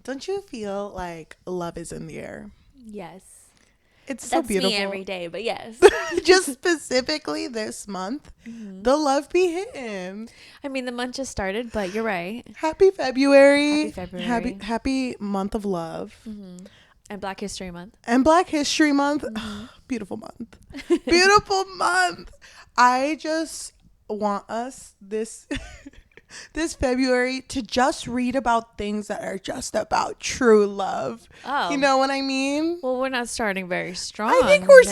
Don't you feel like love is in the air? Yes. It's so beautiful. That's me every day, but yes. Just specifically this month, the love be hitting. I mean, the month just started, but you're right. Happy February. Happy February. Happy month of love. And Black History Month. And Black History Month. Beautiful month. Beautiful month. I just want us this February to just read about things that are just about true love. Oh. You know what I mean? Well, we're not starting very strong. I think we're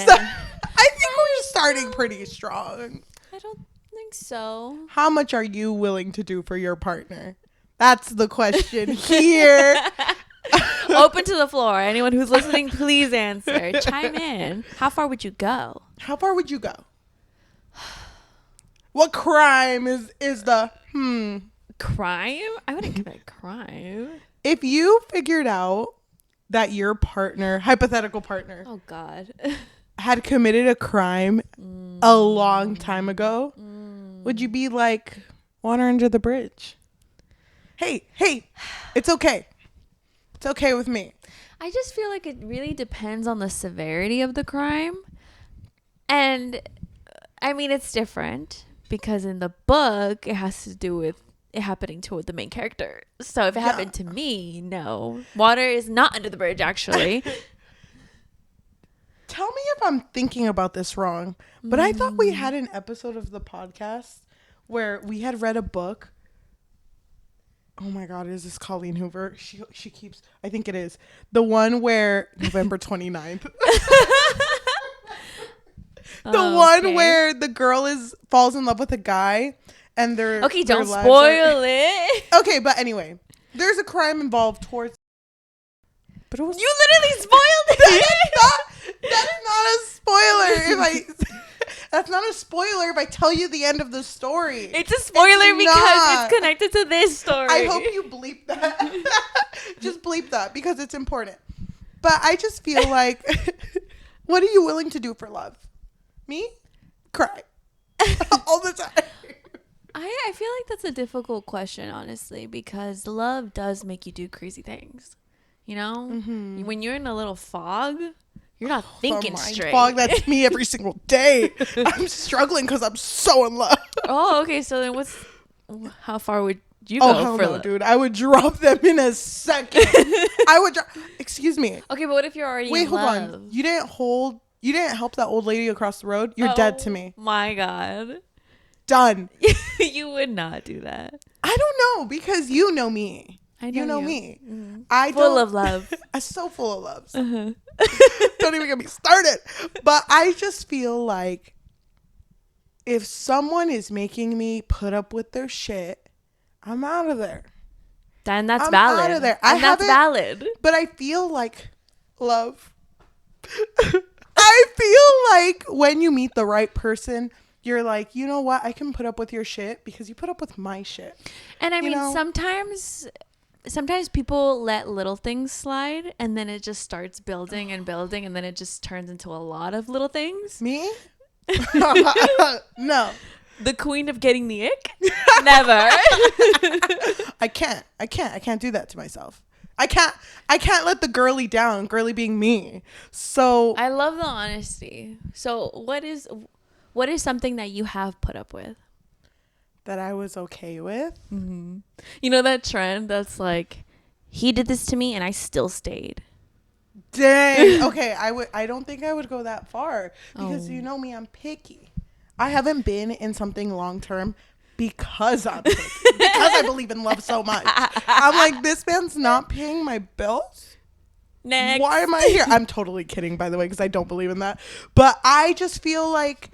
starting pretty strong. I don't think so. How much are you willing to do for your partner? That's the question here. Open to the floor. Anyone who's listening, please answer. Chime in. How far would you go? How far would you go? What crime is the Crime? I wouldn't commit crime. If you figured out that your partner, hypothetical partner, Oh, God. had committed a crime a long time ago, would you be like, water under the bridge? Hey, it's okay. It's okay with me. I just feel like it really depends on the severity of the crime. And, I mean, it's different because in the book, it has to do with it happening to the main character. So if it happened to me, no. Water is not under the bridge, actually. Tell me if I'm thinking about this wrong, but I thought we had an episode of the podcast where we had read a book. Oh my God, is this Colleen Hoover? She keeps, I think it is. The one where November 29th. One where the girl falls in love with a guy and they're... Okay, don't spoil it. Okay, but anyway, there's a crime involved towards... But it was... You literally spoiled it. That's not a spoiler. That's not a spoiler if I tell you the end of the story. It's a spoiler because it's connected to this story. I hope you bleep that. Just bleep that because it's important. But I just feel like, what are you willing to do for love? Me? Cry. All the time. I feel like that's a difficult question, honestly, because love does make you do crazy things. You know? When you're in a little fog... You're not thinking straight. Fog, that's me every single day. I'm struggling because I'm so in love. Oh, okay. So then how far would you go for love? Dude. I would drop them in a second. Excuse me. Okay, but what if you're already in love? Wait, hold on. You didn't help that old lady across the road? You're dead to me. My God. Done. You would not do that. I don't know because you know me. I know me. Full of love. I'm so full of love. Don't even get me started. But I just feel like if someone is making me put up with their shit, I'm out of there. Then that's valid. I'm out of there. That's valid. But I feel like love. I feel like when you meet the right person, you're like, you know what? I can put up with your shit because you put up with my shit. And I mean, sometimes people let little things slide and then it just starts building and building and then it just turns into a lot of little things. Me? No. The queen of getting the ick? Never. I can't do that to myself. I can't let the girly down, girly being me. So I love the honesty. So what is something that you have put up with? That I was okay with. Mm-hmm. You know that trend that's like, he did this to me and I still stayed. Dang. Okay, I don't think I would go that far because you know me, I'm picky. I haven't been in something long term because I'm picky. Because I believe in love so much. I'm like, this man's not paying my bills. Next. Why am I here? I'm totally kidding, by the way, because I don't believe in that. But I just feel like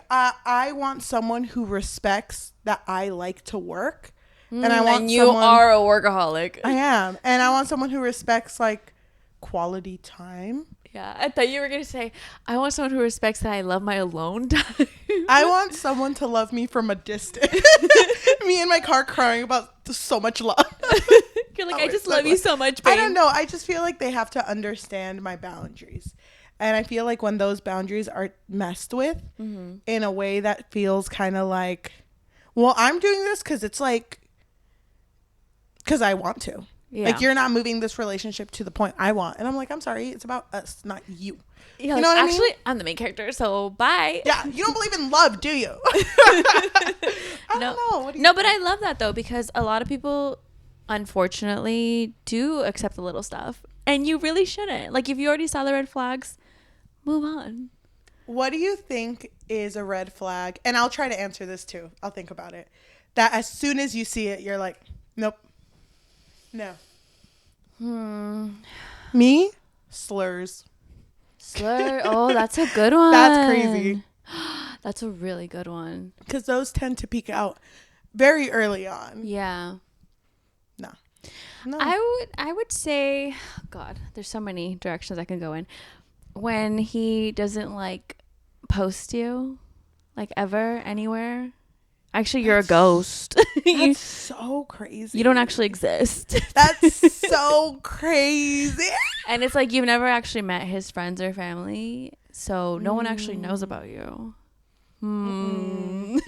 I want someone who respects that I like to work. And I want you are a workaholic. I am. And I want someone who respects like quality time. Yeah. I thought you were going to say, I want someone who respects that I love my alone time. I want someone to love me from a distance. Me in my car crying about so much love. You're like, I just love you so much, babe. I don't know. I just feel like they have to understand my boundaries. And I feel like when those boundaries are messed with in a way that feels kind of like, well, I'm doing this because it's like, because I want to. Yeah. Like, you're not moving this relationship to the point I want. And I'm like, I'm sorry. It's about us, not you. Yeah, you know what I mean? Actually, I'm the main character, so bye. Yeah. You don't believe in love, do you? I don't know. What do you No, think? but I love that, though, because a lot of people, unfortunately, do accept the little stuff. And you really shouldn't. Like, if you already saw the red flags, move on. What do you think is a red flag? And I'll try to answer this too. I'll think about it. That as soon as you see it, you're like, nope. No. Me? Slurs. Slur. Oh, that's a good one. That's crazy. That's a really good one. Because those tend to peek out very early on. Yeah. No. I would say, God, there's so many directions I can go in. When he doesn't like post you, like ever, anywhere. Actually, you're a ghost. That's so crazy. You don't actually exist. That's so crazy. And it's like you've never actually met his friends or family, so no one actually knows about you. No.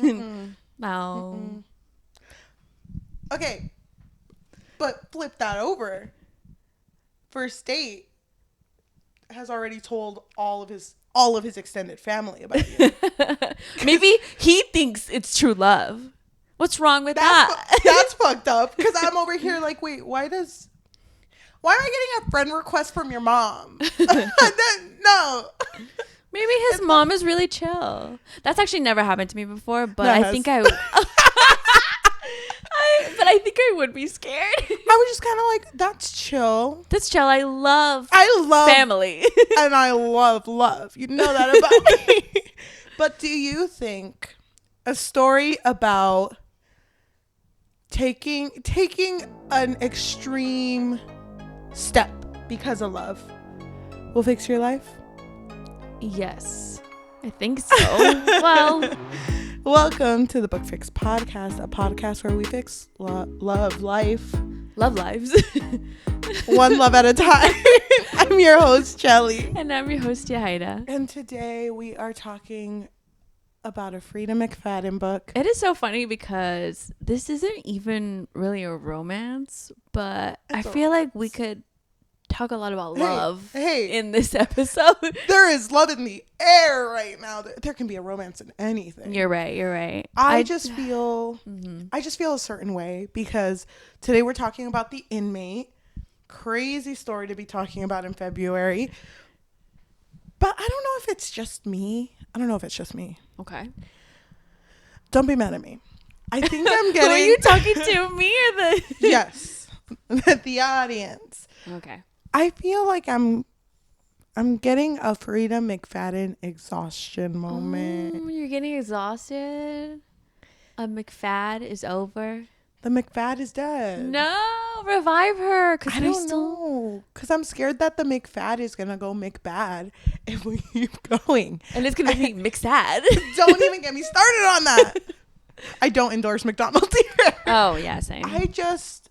Okay. But flip that over. First date has already told all of his extended family about you. Maybe he thinks it's true love. What's wrong with that? That's fucked up. Because I'm over here like, wait, why am I getting a friend request from your mom? No. Maybe his mom is really chill. That's actually never happened to me before, but I think I think I would be scared. I was just kind of like, that's chill. That's chill. I love family. And I love love. You know that about me. But do you think a story about taking an extreme step because of love will fix your life? Yes, I think so. Well, welcome to the Book Fix Podcast, a podcast where we fix love life. Love lives. One love at a time. I'm your host, Cheli. And I'm your host, Yajaira. And today we are talking about a Freida McFadden book. It is so funny because this isn't even really a romance, but I feel like we could talk a lot about love in this episode. There is love in the air right now. There can be a romance in anything. You're right. I just feel a certain way because today we're talking about the Inmate. Crazy story to be talking about in February. But I don't know if it's just me. Okay. Don't be mad at me. I think I'm getting... Are you talking to me or the... Yes. The audience. Okay. I feel like I'm getting a Freida McFadden exhaustion moment. You're getting exhausted? A McFad is over? The McFad is dead. No, revive her. I don't know. Because I'm scared that the McFad is going to go McBad if we keep going. And it's going to be McSad. Don't even get me started on that. I don't endorse McDonald's either. Oh, yeah, same. I just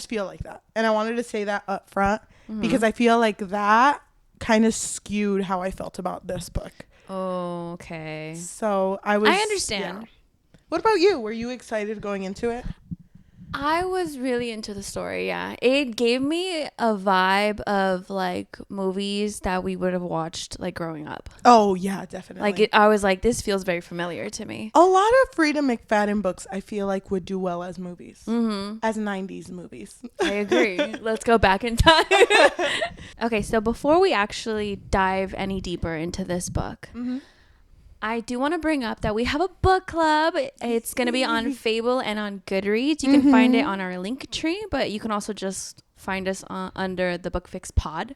feel like that. And I wanted to say that up front because I feel like that kind of skewed how I felt about this book. Oh, okay. So I understand. Yeah. What about you? Were you excited going into it? I was really into the story, yeah. It gave me a vibe of like movies that we would have watched like growing up. Oh, yeah, definitely. Like I was like, this feels very familiar to me. A lot of Freida McFadden books I feel like would do well as movies. As 90s movies. I agree. Let's go back in time. Okay, so before we actually dive any deeper into this book, I do want to bring up that we have a book club. It's going to be on Fable and on Goodreads. You can find it on our link tree, but you can also just find us under the Book Fix Pod.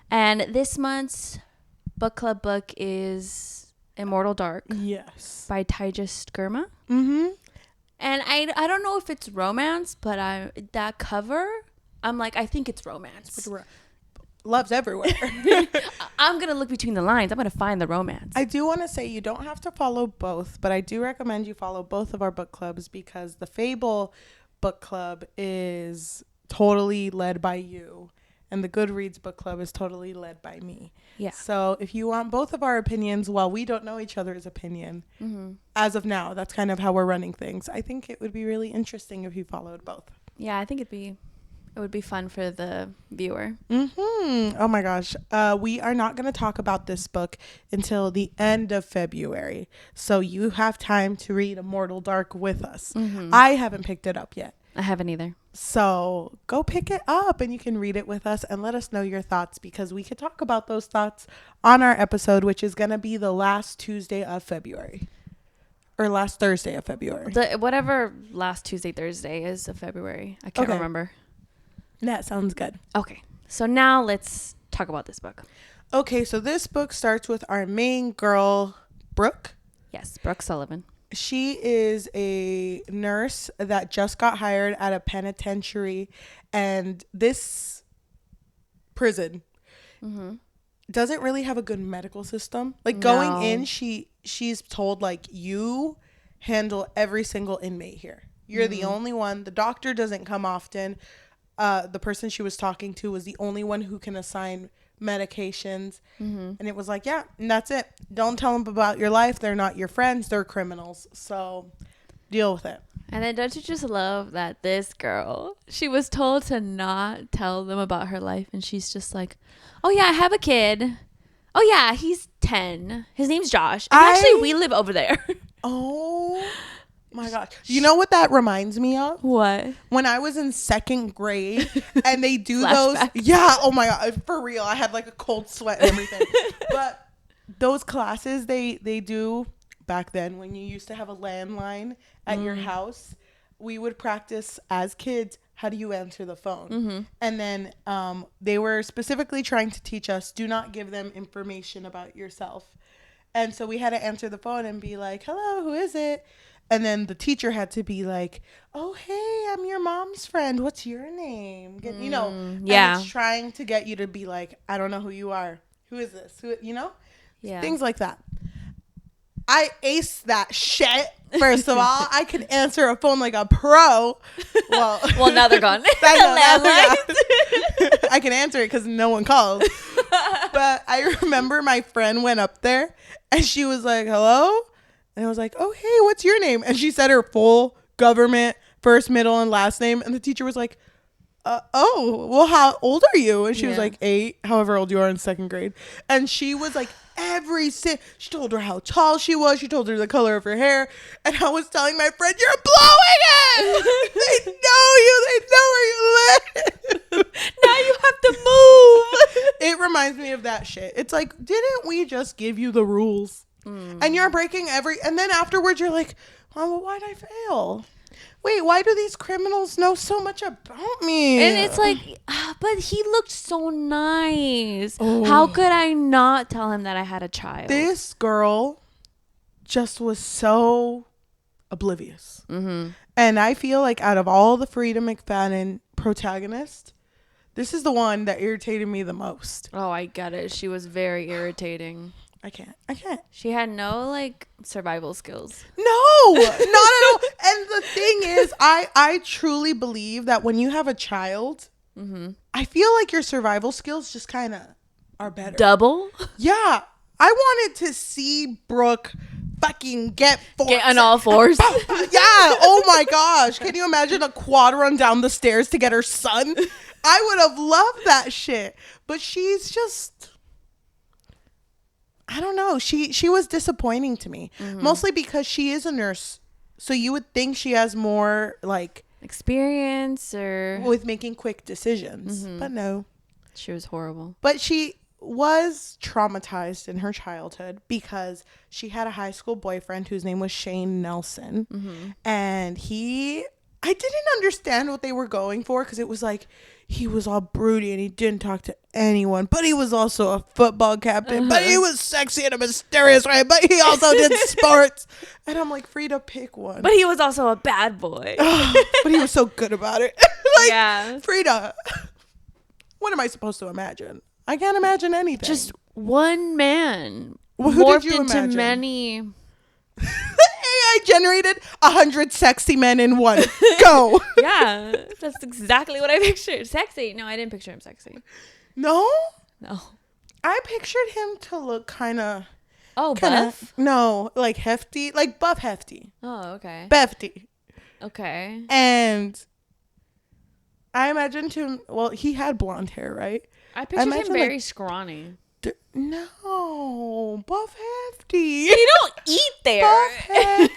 And this month's book club book is Immortal Dark. Yes. By Tejas Gurma. And I don't know if it's romance, but that cover, I'm like, I think it's romance. Love's everywhere. I'm going to look between the lines. I'm going to find the romance. I do want to say you don't have to follow both, but I do recommend you follow both of our book clubs because the Fable book club is totally led by you and the Goodreads book club is totally led by me. Yeah. So if you want both of our opinions, while we don't know each other's opinion, as of now, that's kind of how we're running things. I think it would be really interesting if you followed both. Yeah, I think it would be fun for the viewer. Oh my gosh. We are not going to talk about this book until the end of February. So you have time to read Immortal Dark with us. I haven't picked it up yet. I haven't either. So go pick it up and you can read it with us and let us know your thoughts, because we could talk about those thoughts on our episode, which is going to be the last Tuesday of February. Or last Thursday of February. Whatever last Tuesday, Thursday is of February. I can't remember. That sounds good. Okay. So now let's talk about this book. Okay, so this book starts with our main girl, Brooke. Yes, Brooke Sullivan. She is a nurse that just got hired at a penitentiary, and this prison doesn't really have a good medical system. Like going in, she's told, like, you handle every single inmate here. You're the only one. The doctor doesn't come often. The person she was talking to was the only one who can assign medications. And it was like, yeah, and that's it. Don't tell them about your life. They're not your friends. They're criminals. So deal with it. And then don't you just love that this girl, she was told to not tell them about her life, and she's just like, oh yeah, I have a kid. Oh yeah, he's 10. His name's Josh. And actually, we live over there. Oh my gosh. You know what that reminds me of? What? When I was in 2nd grade and they do those. Yeah. Oh my God. For real. I had like a cold sweat and everything. But those classes they do back then, when you used to have a landline at your house, we would practice as kids. How do you answer the phone? And then they were specifically trying to teach us, do not give them information about yourself. And so we had to answer the phone and be like, hello, who is it? And then the teacher had to be like, oh, hey, I'm your mom's friend. What's your name? You know, and it's trying to get you to be like, I don't know who you are. Who is this? Who, you know? Yeah. Things like that. I aced that shit. First of all, I can answer a phone like a pro. Well, now they're gone. I can answer it because no one calls. But I remember my friend went up there and she was like, hello? And I was like, oh, hey, what's your name? And she said her full government first, middle, and last name. And the teacher was like, oh, well, how old are you? And she was like 8, however old you are in 2nd grade. And she was like, she told her how tall she was. She told her the color of her hair. And I was telling my friend, you're blowing it. They know you. They know where you live. Now you have to move. It reminds me of that shit. It's like, didn't we just give you the rules? And you're breaking and then afterwards you're like, oh, well, why'd I fail? Wait, why do these criminals know so much about me? And it's like, but he looked so nice. Oh. How could I not tell him that I had a child? This girl just was so oblivious. And I feel like out of all the Freida McFadden protagonists, this is the one that irritated me the most. Oh, I get it. She was very irritating. I can't. She had no like survival skills. No, not at all. And the thing is, I truly believe that when you have a child, I feel like your survival skills just kind of are better. Double? Yeah. I wanted to see Brooke fucking get on all fours. Yeah. Oh my gosh. Can you imagine a quad run down the stairs to get her son? I would have loved that shit. But she's just, I don't know. She was disappointing to me. Mostly because she is a nurse. So you would think she has more like experience or with making quick decisions. But no. She was horrible. But she was traumatized in her childhood because she had a high school boyfriend whose name was Shane Nelson. And I didn't understand what they were going for, because it was like he was all broody and he didn't talk to anyone, but he was also a football captain, but he was sexy in a mysterious way, but he also did sports. And I'm like, Freida, pick one. But he was also a bad boy. But he was so good about it. Like, yeah. Freida, what am I supposed to imagine? I can't imagine anything. Just one man. Well, who morphed did you into imagine? Many. AI generated 100 sexy men in one. Go. Yeah, that's exactly what I pictured. Sexy. No, I didn't picture him sexy. No? No. I pictured him to look kind of... Oh, buff? No, like hefty. Like buff hefty. Oh, okay. Befty. Okay. And I imagined him. Well, he had blonde hair, right? I pictured him very scrawny. No, buff hefty. They don't eat there. Buff hefty.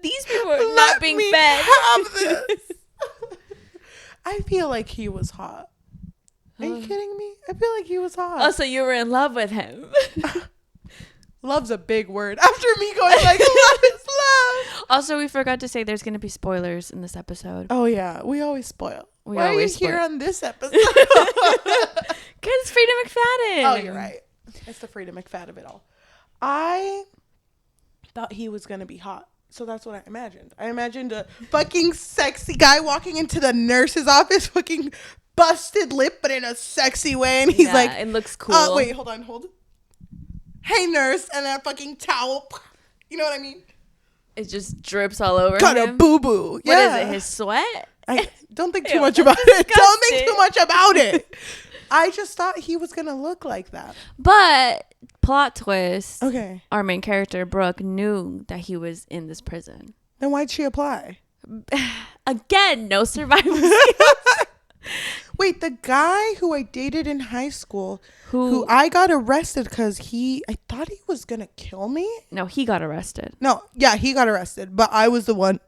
These people are not being fed. Have this. I feel like he was hot. Are you kidding me? I feel like he was hot. Oh, so you were in love with him. Love's a big word. After me going like, love is love. Also, we forgot to say there's going to be spoilers in this episode. Oh, yeah. We always spoil. Why are you here on this episode? Because it's Freida McFadden. Oh, you're right. It's the Freida McFadden of it all. I thought he was going to be hot. So that's what I imagined. I imagined a fucking sexy guy walking into the nurse's office, fucking busted lip, but in a sexy way. And he's like, it looks cool. Wait, hold on. Hey, nurse. And that fucking towel. You know what I mean? It just drips all over Got him. a boo-boo. What is it, his sweat? I don't think too much about it. Don't think too much about it. I just thought he was going to look like that. But plot twist. Okay. Our main character, Brooke, knew that he was in this prison. Then why'd she apply? Again, no survival. Wait, the guy who I dated in high school, who I got arrested because I thought he was going to kill me. No, he got arrested. No, yeah, he got arrested, but I was the one.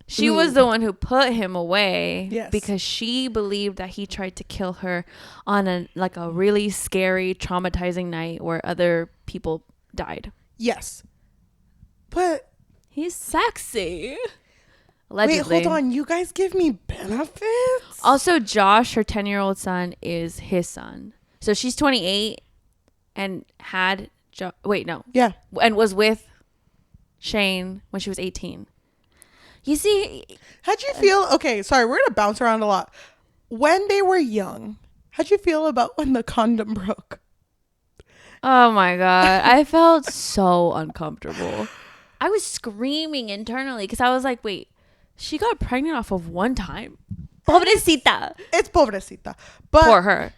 She was the one who put him away. Yes. Because she believed that he tried to kill her on a really scary, traumatizing night where other people died. Yes. But he's sexy. Allegedly. Wait, hold on. You guys give me benefits? Also, Josh, her 10-year-old son, is his son. So she's 28 and had... Yeah. And was with Shane when she was 18. You see... How'd you feel... Okay, sorry. We're going to bounce around a lot. When they were young, how'd you feel about when the condom broke? Oh, my God. I felt so uncomfortable. I was screaming internally because I was like, wait... She got pregnant off of one time. Pobrecita. It's pobrecita. But for her.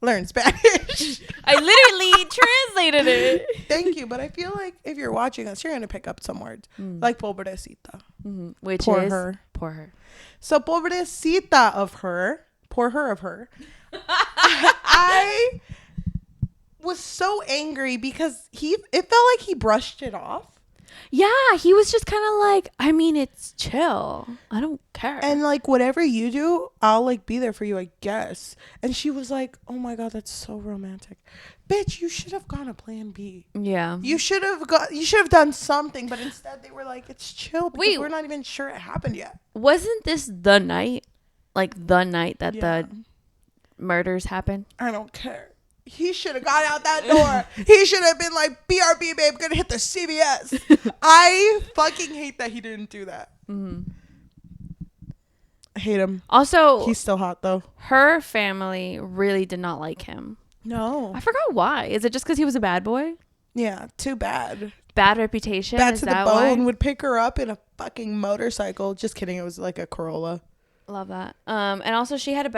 Learn Spanish. I literally translated it. Thank you. But I feel like if you're watching us, you're going to pick up some words. Like pobrecita. Mm-hmm. Which poor is? Her. Poor her. So pobrecita of her. Poor her of her. I was so angry because it felt like he brushed it off. Yeah, he was just kind of like, I mean, it's chill. I don't care. And like, whatever you do, I'll like be there for you, I guess. And she was like, oh my God, that's so romantic. Bitch, you should have gone a plan B. Yeah. You should have done something, but instead they were like, it's chill because we're not even sure it happened yet. Wasn't this the night? Like the night that the murders happened? I don't care. He should have got out that door. He should have been like, BRB, babe, gonna hit the CVS. I fucking hate that he didn't do that. Mm-hmm. I hate him. Also, he's still hot though. Her family really did not like him. No. I forgot why. Is it just because he was a bad boy? Yeah, too bad. Bad reputation? Bad Is to the that bone. why? Would pick her up in a fucking motorcycle. Just kidding. It was like a Corolla. Love that. And also she had a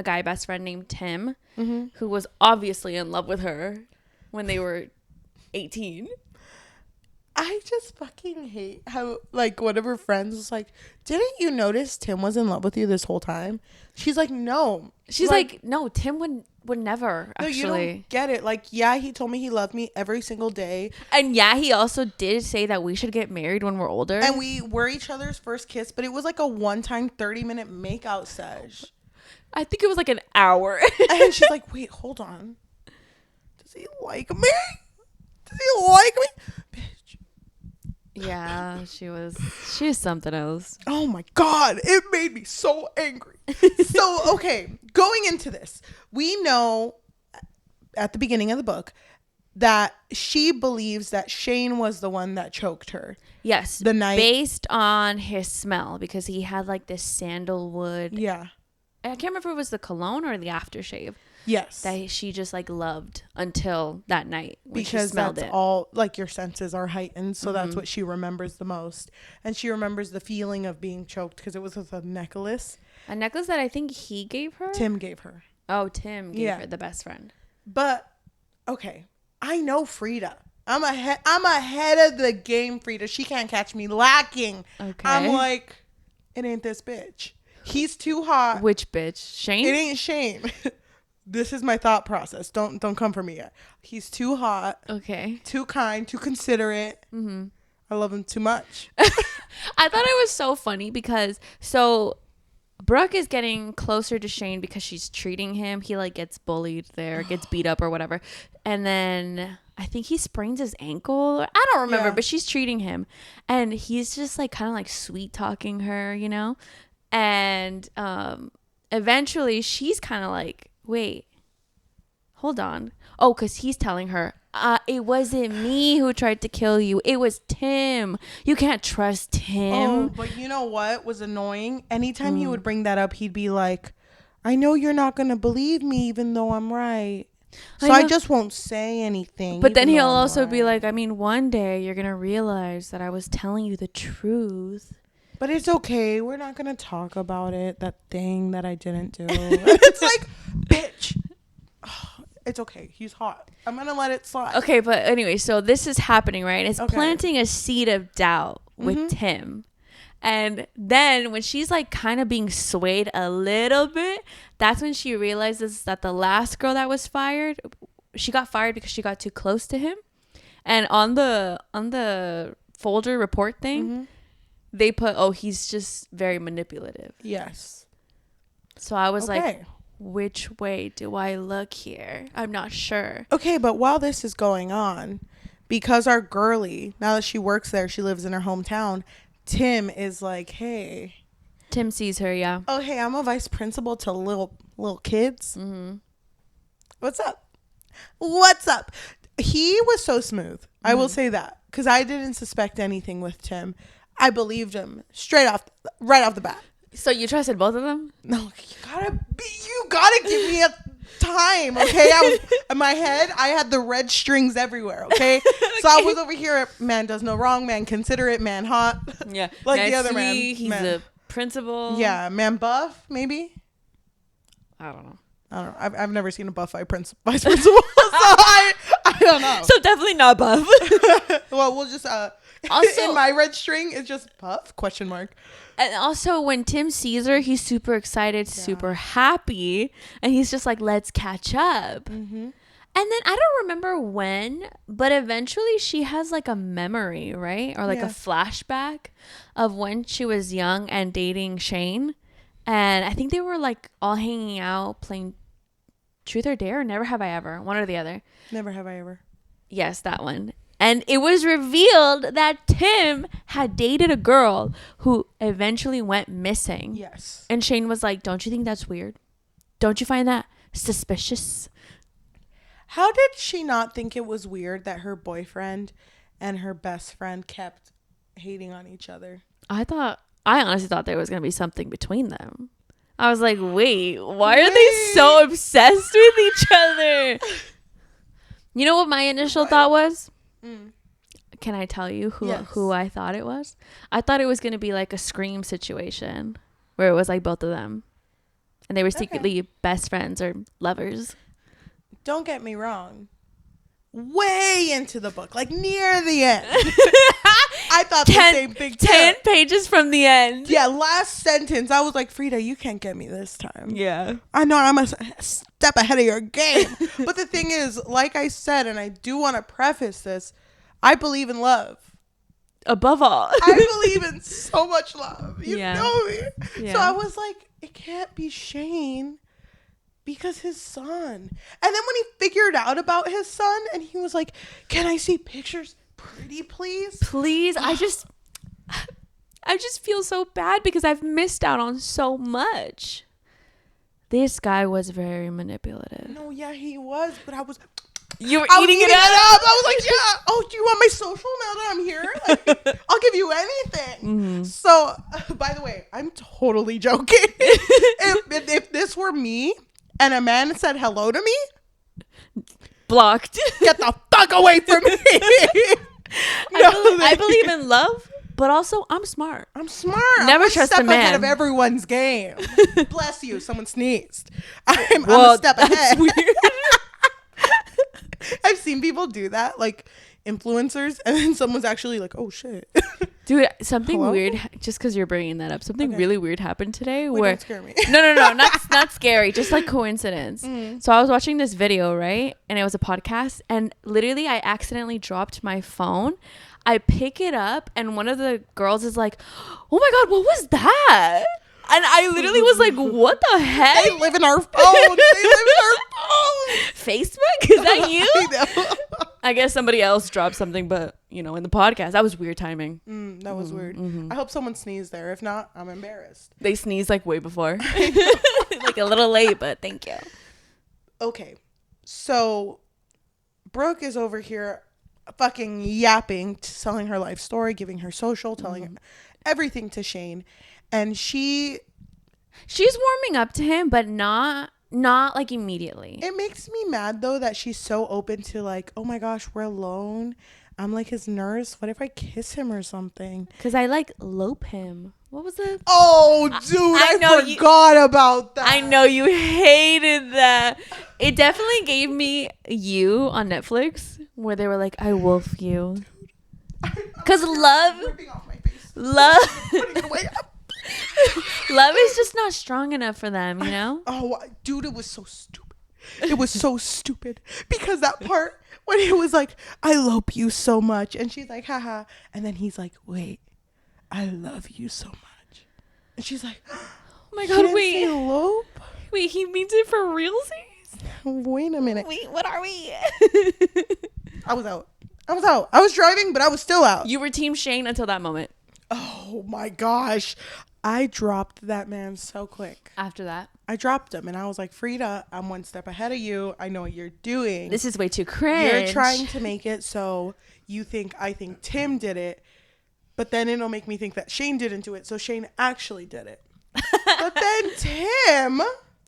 guy best friend named Tim, who was obviously in love with her when they were 18. I just fucking hate how, like, one of her friends was like, didn't you notice Tim was in love with you this whole time? She's like, no. She's like, no, Tim would never, actually. No, you don't get it. Like, yeah, he told me he loved me every single day. And yeah, he also did say that we should get married when we're older. And we were each other's first kiss, but it was like a one-time 30-minute makeout sesh. I think it was like an hour. And she's like, wait, hold on. Does he like me? Does he like me? Bitch. Yeah, she's something else. Oh my God. It made me so angry. So, okay, going into this, we know at the beginning of the book that she believes that Shane was the one that choked her. Yes. The night. Based on his smell, because he had like this sandalwood. Yeah. I can't remember if it was the cologne or the aftershave. Yes. That she just like loved until that night when because she smelled that's it. all, like, your senses are heightened, so that's what she remembers the most. And she remembers the feeling of being choked because it was with a necklace. A necklace that I think he gave her? Tim gave her. Oh, Tim gave her, the best friend. But okay, I know Freida. I'm ahead of the game, Freida. She can't catch me lacking. Okay. I'm like it ain't this bitch. He's too hot. Which bitch? Shane? It ain't Shane. This is my thought process. Don't come for me yet. He's too hot. Okay. Too kind. Too considerate. Mm-hmm. I love him too much. I thought it was so funny because Brooke is getting closer to Shane because she's treating him. He like gets bullied there, gets beat up or whatever. And then I think he sprains his ankle. I don't remember, but she's treating him. And he's just like kind of like sweet talking her, you know? And eventually she's kind of like, wait, hold on. Oh, because he's telling her, it wasn't me who tried to kill you. It was Tim. You can't trust him. Oh, but you know what was annoying? Anytime he would bring that up, he'd be like, I know you're not going to believe me even though I'm right. So I just won't say anything. But then he'll also be like, I mean, one day you're going to realize that I was telling you the truth. But it's okay. We're not going to talk about it. That thing that I didn't do. It's like, bitch. It's okay. He's hot. I'm going to let it slide. Okay, but anyway, so this is happening, right? It's planting a seed of doubt with Tim. And then when she's like kind of being swayed a little bit, that's when she realizes that the last girl that was fired, she got fired because she got too close to him. And on the folder report thing, they put, oh, he's just very manipulative. Yes. So I was like, which way do I look here? I'm not sure. Okay, but while this is going on, because our girly, now that she works there, she lives in her hometown, Tim is like, hey. Tim sees her, yeah. Oh, hey, I'm a vice principal to little kids. Mm-hmm. What's up? What's up? He was so smooth. I will say that. Because I didn't suspect anything with Tim. I believed him right off the bat. So you trusted both of them? No, you gotta give me a time, okay? I was in my head, I had the red strings everywhere, okay? So I was over here, man does no wrong, man considerate, man hot. Yeah. Like the other man. He's a principal. Yeah, man buff, maybe? I don't know. I've never seen a buff vice principal, so I don't know. So definitely not buff. Well, we'll just also in my red string it's just buff ? And also when Tim sees her, he's super excited, super happy, and he's just like, let's catch up. Mm-hmm. And then I don't remember when, but eventually she has like a memory, right? Or like a flashback of when she was young and dating Shane. And I think they were like all hanging out playing Truth or Dare, or Never Have I Ever, one or the other. Never Have I Ever. Yes, that one. And it was revealed that Tim had dated a girl who eventually went missing. Yes. And Shane was like, don't you think that's weird? Don't you find that suspicious? How did she not think it was weird that her boyfriend and her best friend kept hating on each other? I honestly thought there was going to be something between them. I was like, wait, why are they so obsessed with each other? You know what my initial thought was? Can I tell you who I thought it was? I thought it was going to be like a Scream situation where it was like both of them. And they were secretly best friends or lovers. Don't get me wrong. Way into the book, like near the end. I thought the same thing too. 10 pages from the end. Yeah, last sentence. I was like, Freida, you can't get me this time. Yeah. I know I'm a step ahead of your game. But the thing is, like I said, and I do want to preface this, I believe in love. Above all. I believe in so much love. You know me. Yeah. So I was like, it can't be Shane because his son. And then when he figured out about his son and he was like, can I see pictures? Pretty please? Please. I just feel so bad because I've missed out on so much. This guy was very manipulative. No, yeah, he was, but You were eating it up. I was like, yeah. Oh, do you want my social now that I'm here? Like, I'll give you anything. Mm-hmm. So, by the way, I'm totally joking. if this were me and a man said hello to me, blocked. Get the fuck away from me. I believe in love, but also I'm smart. Never I'm trust a step a man. ahead of everyone's game. Bless you. Someone sneezed. I'm a step ahead. Weird. I've seen people do that, like influencers, and then someone's actually like, oh shit. Dude, something Hello? weird, just because you're bringing that up, something Okay. really weird happened today. Wait, where don't scare me. no, not scary, just like coincidence. So I was watching this video, right? And it was a podcast, and literally I accidentally dropped my phone. I pick it up, and one of the girls is like, "Oh my God, what was that?" And I literally was like, "What the heck?" They live in our phone. They live in our phone. Facebook? Is that you? I know. I guess somebody else dropped something, but in the podcast, that was weird timing. That was weird. I hope someone sneezed there. If not, I'm embarrassed. They sneezed like way before. Like a little late, but thank you. Okay. So Brooke is over here fucking yapping, telling her life story, giving her social, telling her everything to Shane. And she's warming up to him, but not like immediately. It makes me mad though that she's so open to like, oh my gosh, we're alone. I'm like his nurse. What if I kiss him or something? Because I like lope him. What was it? Oh, dude, I forgot about that. I know you hated that. It definitely gave me You on Netflix, where they were like, I wolf you. Because Ripping off my face. love Putting it away. love is just not strong enough for them, you know? Oh, dude, it was so stupid. It was so stupid. Because that part when he was like, I love you so much. And she's like, haha. And then he's like, wait, I love you so much. And she's like, Oh my God, wait. Elope? Wait, he means it for realsies? Wait a minute. Wait, what are we? I was out. I was driving, but I was still out. You were Team Shane until that moment. Oh my gosh. I dropped that man so quick. After that? I dropped him and I was like, Freida, I'm one step ahead of you. I know what you're doing. This is way too cringe. You're trying to make it so I think Tim did it, but then it'll make me think that Shane didn't do it, so Shane actually did it. But then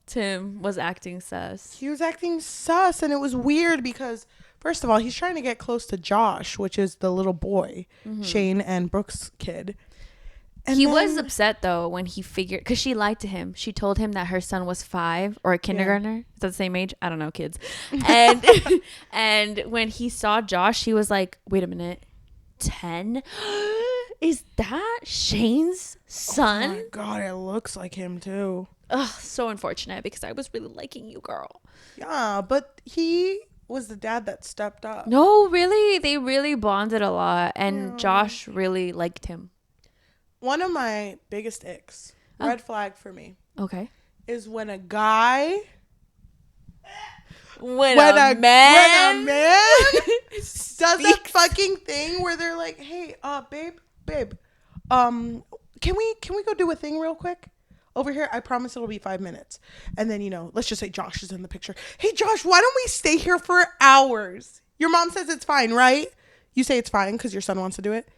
Tim was acting sus. he was acting sus, and it was weird because, first of all, he's trying to get close to Josh, which is the little boy, Shane and Brooke's kid. And he was upset though when he figured, because she lied to him. She told him that her son was 5 or a kindergartner. Is that the same age? I don't know, kids. And and when he saw Josh, he was like, wait a minute, 10? Is that Shane's son? Oh my God, it looks like him too. Ugh, so unfortunate because I was really liking you, girl. Yeah, but he was the dad that stepped up. No, really, they really bonded a lot, and Josh really liked him. One of my biggest icks, red flag for me, Okay. is when a guy, When a man does that fucking thing where they're like, hey, babe, can we go do a thing real quick over here? I promise it'll be 5 minutes. And then, let's just say Josh is in the picture. Hey, Josh, why don't we stay here for hours? Your mom says it's fine, right? You say it's fine because your son wants to do it.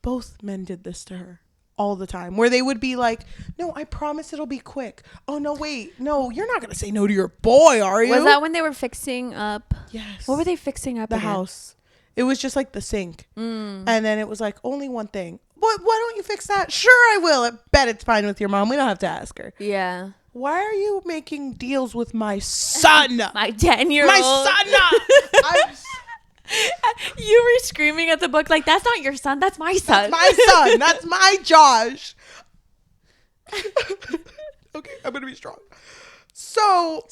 Both men did this to her all the time, where they would be like, no, I promise it'll be quick. Oh, no, wait. No, you're not going to say no to your boy, are you? Was that when they were fixing up? Yes. What were they fixing up? The again? house. It was just like the sink. And then it was like, only one thing. Why don't you fix that? Sure, I will. I bet it's fine with your mom. We don't have to ask her. Yeah. Why are you making deals with my son? My 10-year-old. My son. You were screaming at the book like, that's not your son, that's my son. That's my son. That's my Josh. Okay, I'm going to be strong. So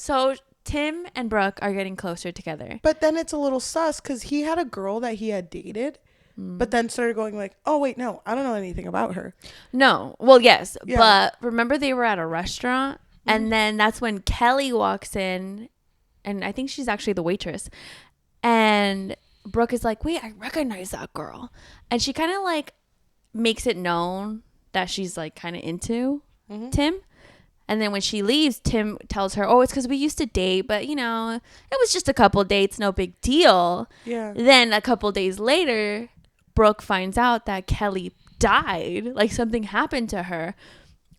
Tim and Brooke are getting closer together. But then it's a little sus because he had a girl that he had dated, but then started going like, oh, wait, no, I don't know anything about her. No. Well, yes. Yeah. But remember they were at a restaurant and then that's when Kelly walks in and I think she's actually the waitress. And Brooke is like, wait, I recognize that girl. And she kind of like makes it known that she's like kind of into Tim. And then when she leaves, Tim tells her, oh, it's because we used to date, but it was just a couple dates, no big deal. Yeah. Then a couple days later, Brooke finds out that Kelly died, like something happened to her.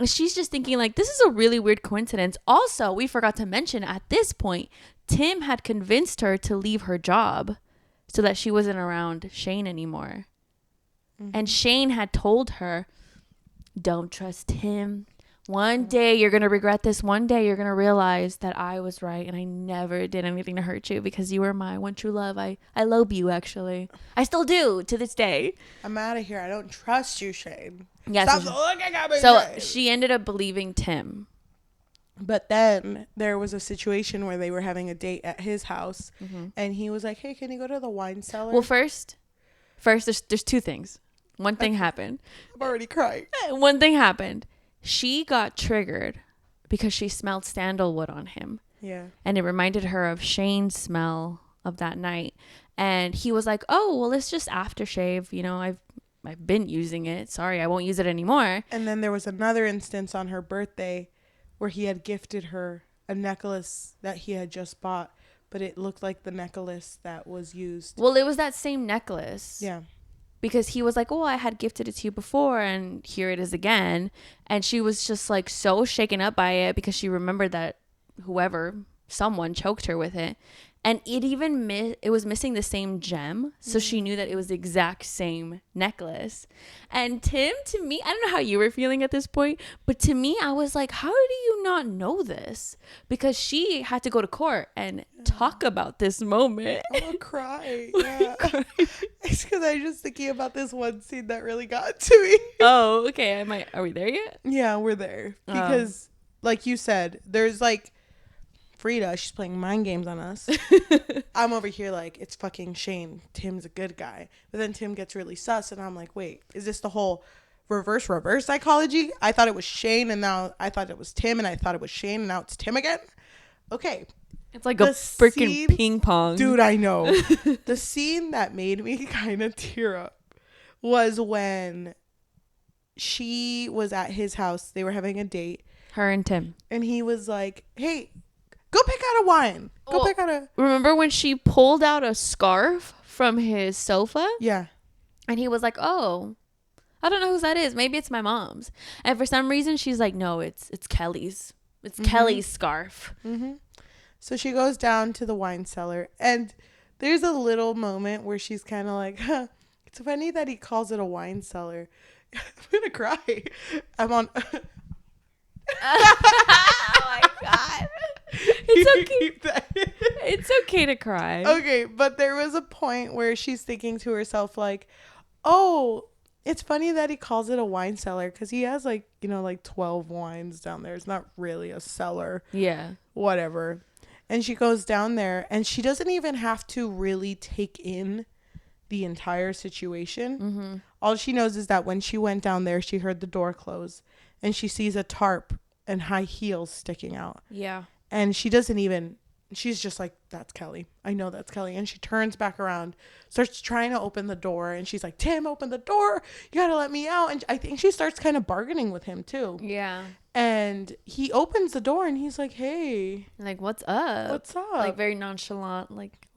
And she's just thinking like, this is a really weird coincidence. Also, we forgot to mention at this point, Tim had convinced her to leave her job so that she wasn't around Shane anymore. And Shane had told her, don't trust him. One day you're going to regret this. One day you're going to realize that I was right and I never did anything to hurt you because you were my one true love. I love you, actually. I still do to this day. I'm out of here. I don't trust you, Shane. Yeah, Stop looking at me, so Shane. she ended up believing Tim. But then there was a situation where they were having a date at his house. And he was like, hey, can you go to the wine cellar? Well, first there's two things. One thing happened. I'm already crying. One thing happened. She got triggered because she smelled sandalwood on him. Yeah. And it reminded her of Shane's smell of that night. And he was like, oh, well, it's just aftershave. You know, I've been using it. Sorry, I won't use it anymore. And then there was another instance on her birthday where he had gifted her a necklace that he had just bought, but it looked like the necklace that was used. Well, it was that same necklace. Yeah. Because he was like, oh, I had gifted it to you before and here it is again. And she was just like so shaken up by it because she remembered that someone choked her with it. And it even it was missing the same gem. So she knew that it was the exact same necklace. And Tim, to me, I don't know how you were feeling at this point, but to me, I was like, how do you not know this? Because she had to go to court and talk about this moment. I'm gonna cry. Yeah. It's because I was just thinking about this one scene that really got to me. Oh, okay. Are we there yet? Yeah, we're there. Because, like you said, there's like Freida, she's playing mind games on us. I'm over here like, it's fucking Shane. Tim's a good guy. But then Tim gets really sus, and I'm like, wait, is this the whole reverse psychology? I thought it was Shane, and now I thought it was Tim, and I thought it was Shane, and now it's Tim again? Okay. It's like a freaking ping pong. Dude, I know. The scene that made me kind of tear up was when she was at his house. They were having a date. Her and Tim. And he was like, hey, go pick out a wine. Remember when she pulled out a scarf from his sofa? Yeah. And he was like, oh, I don't know whose that is. Maybe it's my mom's. And for some reason, she's like, no, it's Kelly's. It's Kelly's scarf. So she goes down to the wine cellar. And there's a little moment where she's kind of like, huh, it's funny that he calls it a wine cellar. I'm going to cry. I'm on... Oh my God. It's okay. It's okay to cry. Okay, but there was a point where she's thinking to herself like, oh, it's funny that he calls it a wine cellar because he has like 12 wines down there. It's not really a cellar. Yeah. Whatever. And she goes down there and she doesn't even have to really take in the entire situation. All she knows is that when she went down there, she heard the door close and she sees a tarp and high heels sticking out. Yeah. And she's just like, that's Kelly. I know that's Kelly. And she turns back around, starts trying to open the door. And she's like, Tim, open the door. You got to let me out. And I think she starts kind of bargaining with him too. Yeah. And he opens the door and he's like, hey. Like, what's up? What's up? Like very nonchalant. Like,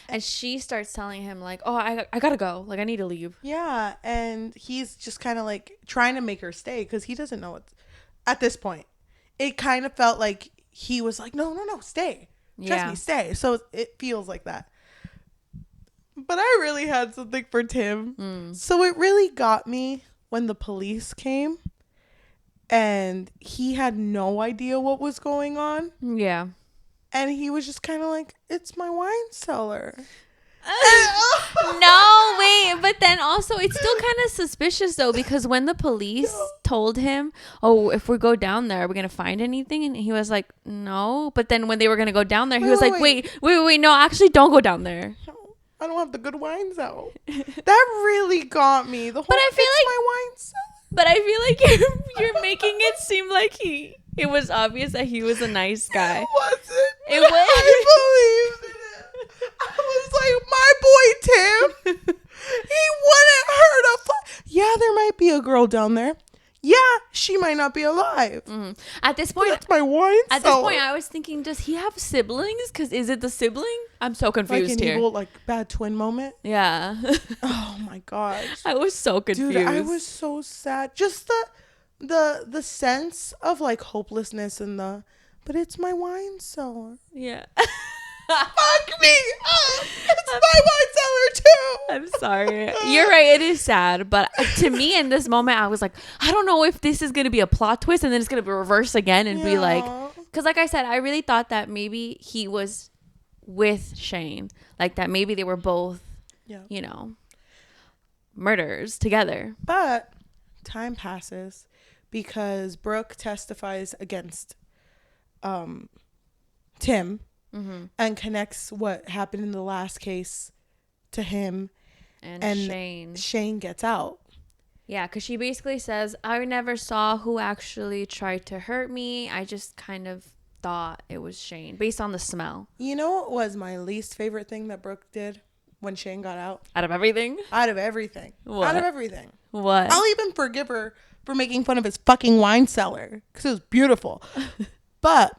and she starts telling him like, oh, I got to go. Like, I need to leave. Yeah. And he's just kind of like trying to make her stay because he doesn't know what's at this point. It kind of felt like he was like, no, stay. Trust me, stay. So it feels like that. But I really had something for Tim. So it really got me when the police came and he had no idea what was going on. Yeah. And he was just kind of like, it's my wine cellar. No, wait, but then also it's still kind of suspicious though, because when the police told him, oh, if we go down there, are we gonna find anything? And he was like, no. But then when they were gonna go down there, he was like, wait, no, actually don't go down there. I don't have the good wines out. That really got me. The whole, but I feel like my wine cellar. But I feel like you're making it seem like it was obvious that he was a nice guy. It wasn't. It was. I believed in it. I was like, my boy Tim, he wouldn't hurt a yeah, there might be a girl down there. Yeah, she might not be alive. At this point, that's my wine cellar. At this point, I was thinking, does he have siblings? Because is it the sibling? I'm so confused like an here. Evil, like bad twin moment. Yeah. Oh my gosh. I was so confused. Dude, I was so sad. Just the sense of like hopelessness and but it's my wine cellar. Yeah. Fuck me. It's my wine cellar too. I'm sorry. You're right. It is sad. But to me, in this moment, I was like, I don't know if this is going to be a plot twist and then it's going to be reversed again and be like, because like I said, I really thought that maybe he was with Shane. Like that maybe they were both, you know, murderers together. But time passes because Brooke testifies against Tim and connects what happened in the last case to him. And Shane gets out. Yeah, because she basically says, I never saw who actually tried to hurt me. I just kind of thought it was Shane based on the smell. You know what was my least favorite thing that Brooke did when Shane got out? Out of everything? Out of everything. What? Out of everything. What? I'll even forgive her for making fun of his fucking wine cellar because it was beautiful. But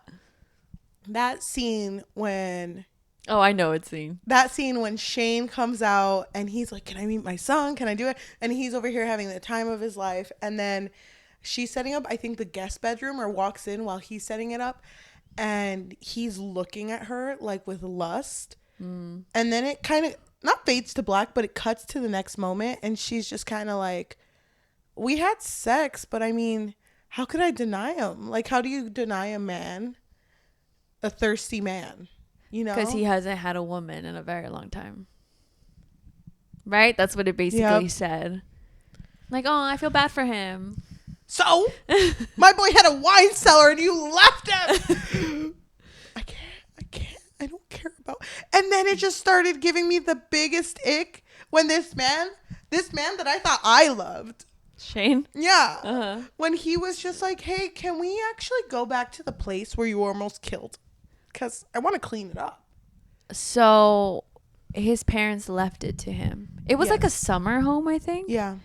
that scene when... Oh, I know it's scene. That scene when Shane comes out and he's like, can I meet my son? Can I do it? And he's over here having the time of his life. And then she's setting up, I think, the guest bedroom or walks in while he's setting it up. And he's looking at her like with lust. And then it kind of, not fades to black, but it cuts to the next moment. And she's just kind of like, we had sex, but I mean, how could I deny him? Like, how do you deny a man, a thirsty man? You know, because he hasn't had a woman in a very long time, right? That's what it basically said. Like, oh, I feel bad for him. So my boy had a wine cellar and you left him. I don't care about. And then it just started giving me the biggest ick when this man that I thought I loved, Shane, when he was just like, hey, can we actually go back to the place where you were almost killed? Because I want to clean it up. So his parents left it to him. It was like a summer home, I think. Yeah.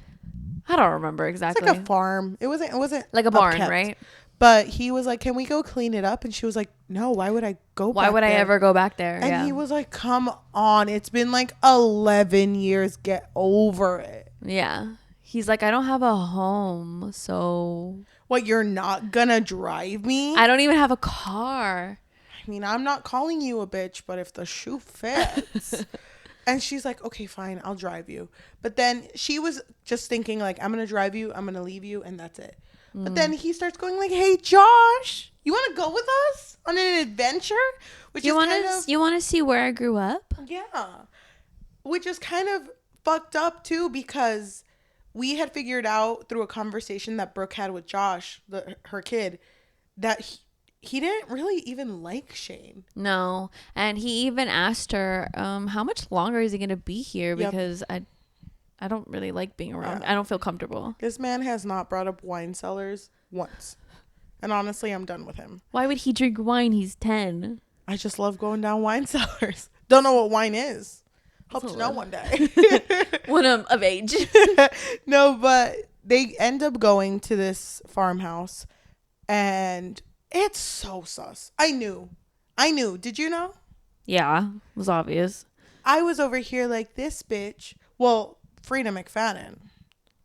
I don't remember exactly. It's like a farm. It wasn't like a barn, upkept. Right? But he was like, can we go clean it up? And she was like, no, why would I go Why back would there? I ever go back there? And he was like, come on. It's been like 11 years. Get over it. Yeah. He's like, I don't have a home, so... What, you're not gonna drive me? I don't even have a car. I mean, I'm not calling you a bitch, but if the shoe fits. And she's like, okay, fine, I'll drive you. But then she was just thinking like, I'm going to drive you, I'm going to leave you, and that's it. But then he starts going like, hey, Josh, you want to go with us on an adventure? Which you want to see where I grew up? Yeah. Which is kind of fucked up too, because we had figured out through a conversation that Brooke had with Josh, her kid, that he didn't really even like Shane. No. And he even asked her, how much longer is he going to be here? Because I don't really like being around. I don't feel comfortable. This man has not brought up wine cellars once. And honestly, I'm done with him. Why would he drink wine? He's 10. I just love going down wine cellars. Don't know what wine is. Hope to know one day. When I'm of age. No, but they end up going to this farmhouse. And it's so sus. I knew. Did you know? Yeah, it was obvious. I was over here like, this bitch. Well, Freida McFadden,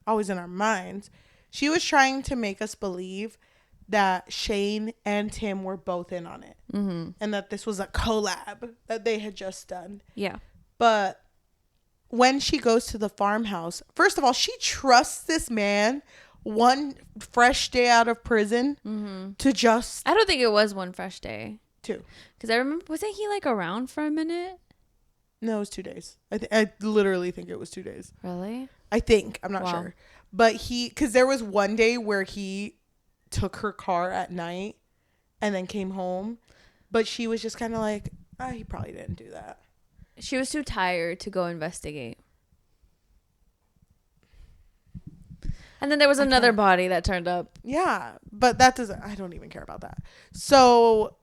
always in our minds, she was trying to make us believe that Shane and Tim were both in on it. Mm-hmm. And that this was a collab that they had just done. Yeah. But when she goes to the farmhouse, first of all, she trusts this man one fresh day out of prison to just... I don't think it was one fresh day. 2. Because I remember, wasn't he like around for a minute? No, it was 2 days. I literally think it was 2 days. Really? I think. I'm not sure. But because there was one day where he took her car at night and then came home. But she was just kind of like, he probably didn't do that. She was too tired to go investigate. And then there was another body that turned up. Yeah, but that doesn't... I don't even care about that. So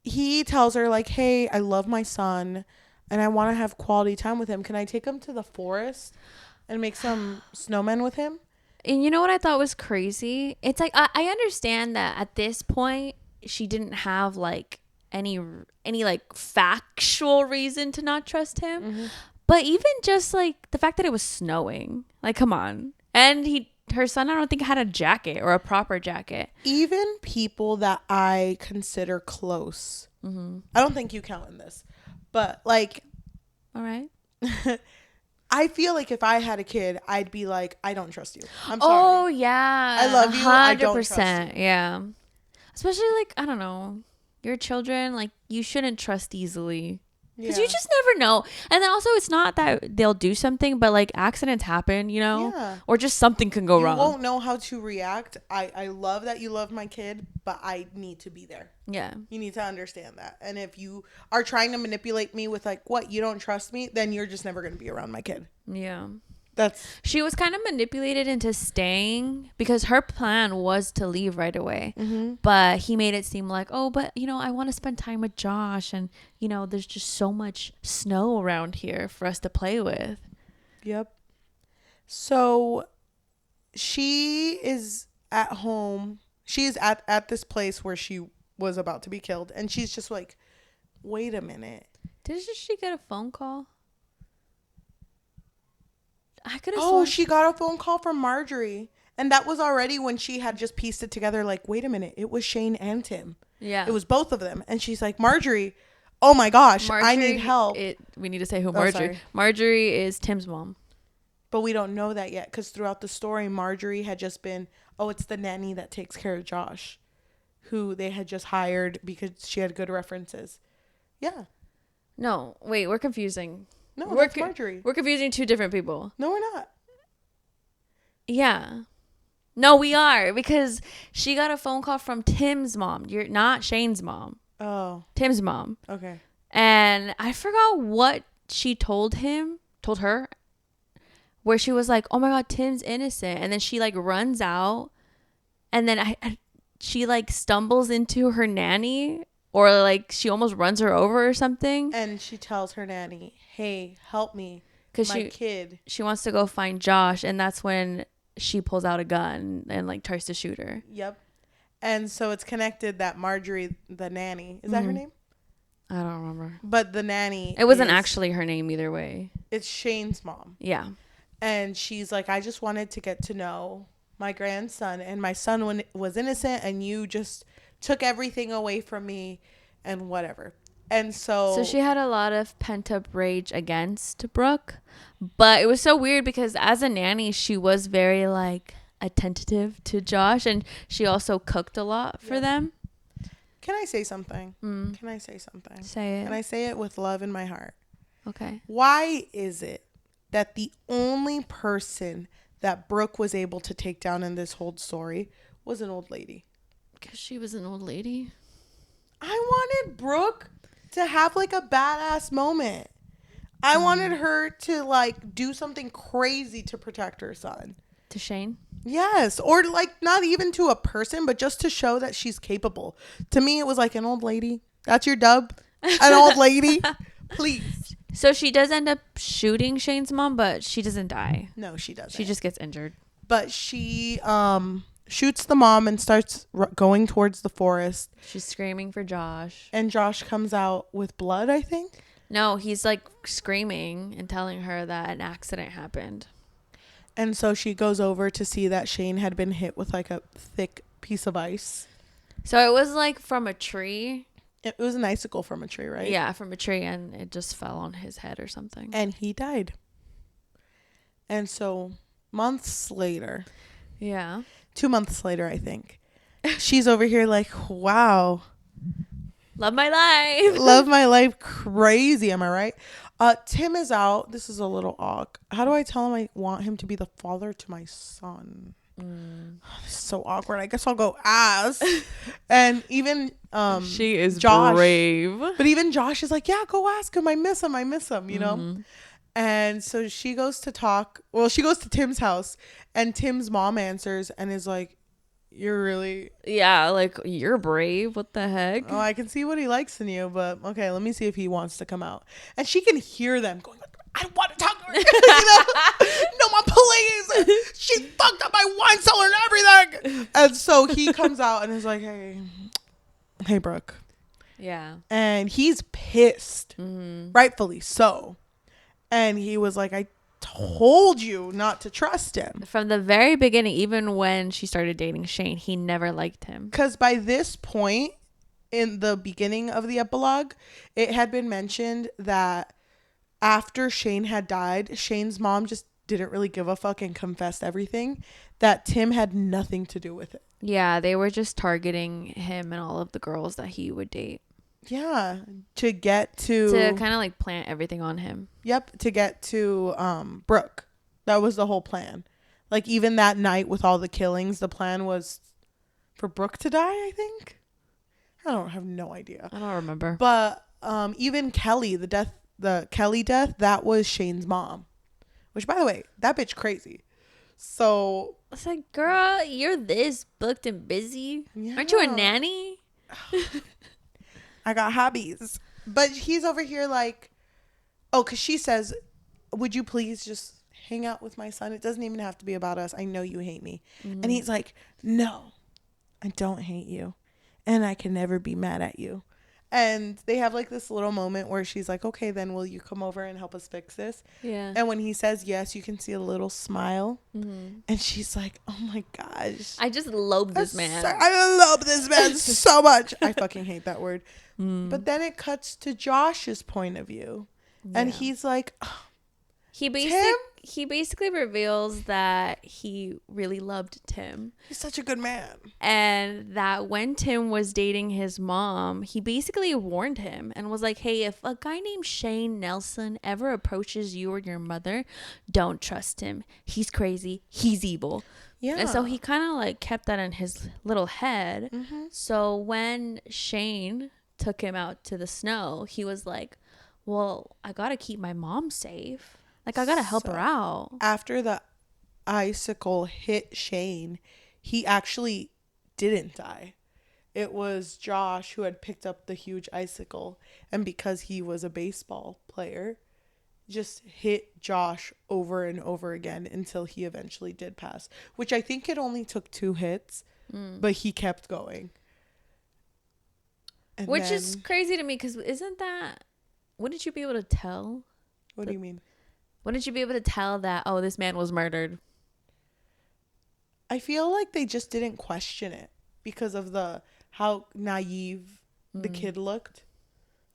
he tells her like, hey, I love my son and I want to have quality time with him. Can I take him to the forest and make some snowmen with him? And you know what I thought was crazy? It's like, I understand that at this point, she didn't have like any like factual reason to not trust him. Mm-hmm. But even just like the fact that it was snowing, like, come on. And he her son, I don't think, had a jacket or a proper jacket. Even people that I consider close, I don't think you count in this, but like, all right. I feel like if I had a kid, I'd be like, I don't trust you. I'm sorry. Oh yeah, I love you. 100%. I don't trust you. Yeah, especially like, I don't know, your children, like, you shouldn't trust easily. Because you just never know. And then also, it's not that they'll do something, but like, accidents happen, you know? Yeah. Or just something can go wrong. You won't know how to react. I love that you love my kid, but I need to be there. Yeah. You need to understand that. And if you are trying to manipulate me with like, what, you don't trust me, then you're just never going to be around my kid. Yeah. She was kind of manipulated into staying because her plan was to leave right away. But he made it seem like, oh, but you know, I want to spend time with Josh, and you know, there's just so much snow around here for us to play with. Yep. So she is at home. She's at this place where she was about to be killed, and she's just like, wait a minute. Did she get a phone call? She got a phone call from Marjorie, and that was already when she had just pieced it together, like, wait a minute, it was Shane and Tim. Yeah, it was both of them. And she's like, Marjorie, oh my gosh, Marjorie, I need help. We need to say who Marjorie. Marjorie is Tim's mom, but we don't know that yet, because throughout the story, Marjorie had just been, it's the nanny that takes care of Josh, who they had just hired because she had good references. Yeah. No, wait, we're confusing. No, that's Marjorie. We're confusing two different people. No, we're not. Yeah. No, we are, because she got a phone call from Tim's mom. You're not Shane's mom. Oh. Tim's mom. Okay. And I forgot what she told her, where she was like, oh my God, Tim's innocent. And then she like runs out, and then she like stumbles into her nanny, or like she almost runs her over or something. And she tells her nanny, hey, help me. Because she wants to go find Josh. And that's when she pulls out a gun and like tries to shoot her. Yep. And so it's connected that Marjorie, the nanny, is that her name? I don't remember. But the nanny. It wasn't actually her name either way. It's Shane's mom. Yeah. And she's like, I just wanted to get to know my grandson. And my son was innocent, and you just took everything away from me and whatever. And so she had a lot of pent up rage against Brooke, but it was so weird because as a nanny, she was very like attentive to Josh, and she also cooked a lot for them. Can I say something? Can I say something? Say it. Can I say it with love in my heart? Okay. Why is it that the only person that Brooke was able to take down in this whole story was an old lady? Because she was an old lady. I wanted Brooke to have like a badass moment. I wanted her to like do something crazy to protect her son. To Shane? Yes. Or like not even to a person, but just to show that she's capable. To me, it was like an old lady. That's your dub? An old lady? Please. So she does end up shooting Shane's mom, but she doesn't die. No, she doesn't. She just gets injured. But she shoots the mom and starts going towards the forest. She's screaming for Josh. And Josh comes out with blood, I think. No, he's like screaming and telling her that an accident happened. And so she goes over to see that Shane had been hit with like a thick piece of ice. So it was like from a tree. It was an icicle from a tree, right? Yeah, from a tree, and it just fell on his head or something. And he died. And so months later. Yeah. 2 months later, I think. She's over here like, wow. Love my life. Love my life. Crazy. Am I right? Tim is out. This is a little awkward. How do I tell him I want him to be the father to my son? This is so awkward. I guess I'll go ask. And even she is Josh, brave. But even Josh is like, yeah, go ask him. I miss him, you know? And so she goes to talk. Well, she goes to Tim's house, and Tim's mom answers and is like, you're really... Yeah, like, you're brave. What the heck? Oh, I can see what he likes in you, but okay, let me see if he wants to come out. And she can hear them going, I want to talk to her. You know? No more police. She fucked up my wine cellar and everything. And so he comes out and is like, hey, Brooke. Yeah. And he's pissed. Rightfully so. And he was like, I told you not to trust him. From the very beginning, even when she started dating Shane, he never liked him. Because by this point, in the beginning of the epilogue, it had been mentioned that after Shane had died, Shane's mom just didn't really give a fuck and confessed everything, that Tim had nothing to do with it. Yeah, they were just targeting him and all of the girls that he would date. Yeah, to get to kind of like plant everything on him. Yep, to get to Brooke. That was the whole plan. Like, even that night with all the killings, the plan was for Brooke to die, I think. I don't have no idea. I don't remember. But even Kelly, the Kelly death, that was Shane's mom. Which, by the way, that bitch crazy. So it's like, girl, you're this booked and busy. Yeah. Aren't you a nanny? I got hobbies. But he's over here like, oh, because she says, would you please just hang out with my son? It doesn't even have to be about us. I know you hate me. Mm-hmm. And he's like, no, I don't hate you. And I can never be mad at you. And they have like this little moment where she's like, okay, then will you come over and help us fix this? Yeah. And when he says yes, you can see a little smile. Mm-hmm. And she's like, oh my gosh. I just love this man. I love this man so much. I fucking hate that word. Mm. But then it cuts to Josh's point of view. Yeah. And he's like, oh, he basically reveals that he really loved Tim. He's such a good man. And that when Tim was dating his mom, he basically warned him and was like, hey, if a guy named Shane Nelson ever approaches you or your mother, don't trust him. He's crazy. He's evil. Yeah. And so he kind of like kept that in his little head. Mm-hmm. So when Shane took him out to the snow, he was like, well, I got to keep my mom safe. Like, I got to help her out. After the icicle hit Shane, he actually didn't die. It was Josh who had picked up the huge icicle. And because he was a baseball player, just hit Josh over and over again until he eventually did pass. Which I think it only took 2 hits, but he kept going. And which is crazy to me because wouldn't you be able to tell? What do you mean? Wouldn't you be able to tell that, oh, this man was murdered? I feel like they just didn't question it because of how naive the kid looked.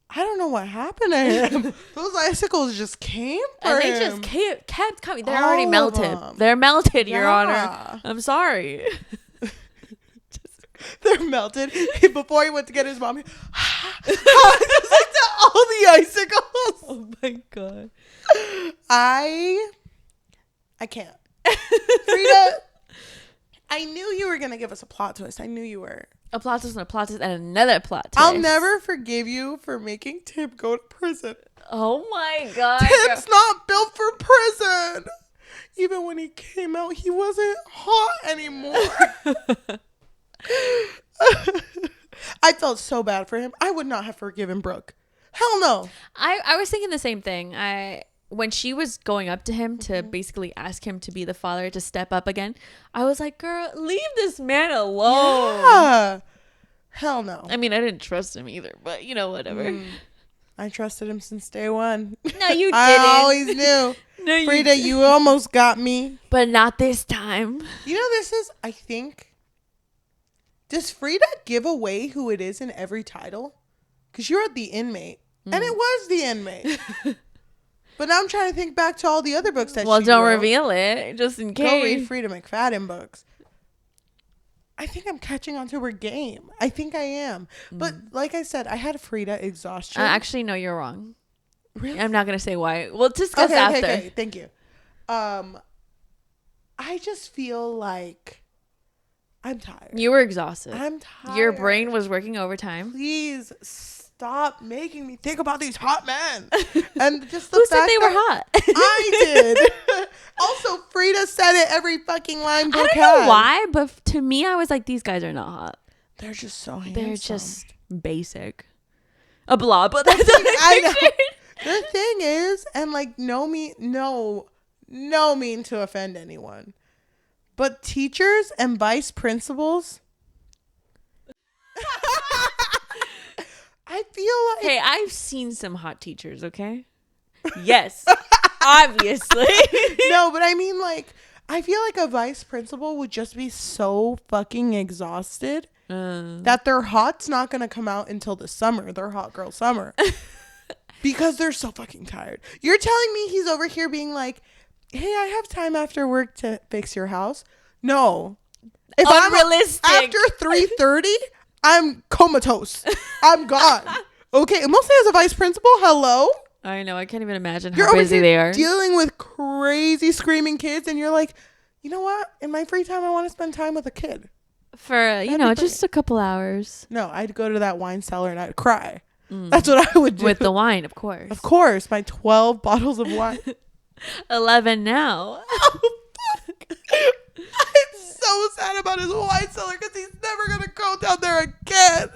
I don't know what happened to him. Those icicles just came for him. They just kept coming. They're already melted. They're melted, Your Honor. I'm sorry. They're melted. Before he went to get his mom, just like all the icicles. Oh my God. I can't. Freida, I knew you were gonna give us a plot twist. I knew you were. A plot twist and a plot twist and another plot twist. I'll never forgive you for making Tim go to prison. Oh my God. Tim's not built for prison. Even when he came out, he wasn't hot anymore. I felt so bad for him. I would not have forgiven Brooke. Hell no. I was thinking the same thing. When she was going up to him to basically ask him to be the father, to step up again, I was like, girl, leave this man alone. Yeah. Hell no. I mean, I didn't trust him either, but whatever. I trusted him since day one. No, you didn't. I always knew. No, you Freida, you almost got me. But not this time. You know, this is, I think, does Freida give away who it is in every title? Because you're the inmate. And it was the inmate. But now I'm trying to think back to all the other books that she wrote. Don't reveal it, just in case. Go read Freida McFadden books. I think I'm catching on to her game. I think I am. But like I said, I had Freida exhaustion. Actually, no, you're wrong. Really? I'm not going to say why. We'll discuss after. Okay, thank you. I just feel like I'm tired. You were exhausted. I'm tired. Your brain was working overtime. Please stop making me think about these hot men. And just the Who fact said they were hot? I did. Also, Freida said it every fucking line. I don't know why, but to me, I was like, these guys are not hot. They're just so handsome. They're just basic. A blob, but that's what I know. The thing is, and like, no mean to offend anyone, but teachers and vice principals, I feel like... Hey, I've seen some hot teachers, okay? Yes. Obviously. No, but I mean, like, I feel like a vice principal would just be so fucking exhausted that their hot's not going to come out until the summer, their hot girl summer. Because they're so fucking tired. You're telling me he's over here being like, hey, I have time after work to fix your house? No. If unrealistic. After 3:30, I'm comatose. I'm gone. Okay, and mostly as a vice principal, hello? I know. I can't even imagine You're how busy they are. dealing with crazy screaming kids, and you're like, you know what? In my free time, I want to spend time with a kid. For, you know, just a couple hours. No, I'd go to that wine cellar and I'd cry. That's what I would do. With the wine, of course. Of course, my 12 bottles of wine. 11 now. Oh, fuck. I'm so sad about his wine cellar because he's never going to go down there again.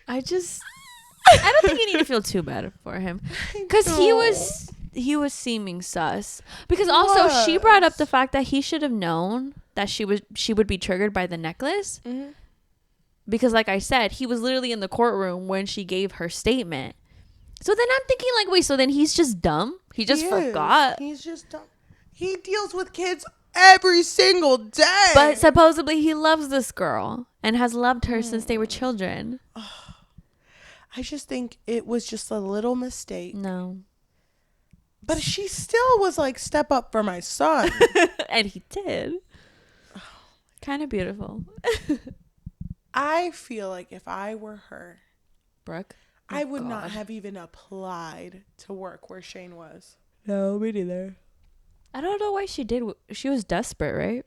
I don't think you need to feel too bad for him. Because he was seeming sus. Because also she brought up the fact that he should have known that she would be triggered by the necklace. Mm-hmm. Because like I said, he was literally in the courtroom when she gave her statement. So then I'm thinking like, wait, so then he's just dumb? He just forgot. He's just dumb. He deals with kids every single day. But supposedly he loves this girl and has loved her since they were children. I just think it was just a little mistake. No. But she still was like, step up for my son. And he did. Kind of beautiful. I feel like if I were her, Brooke, I would not have even applied to work where Shane was. No, me neither. I don't know why she did. She was desperate, right?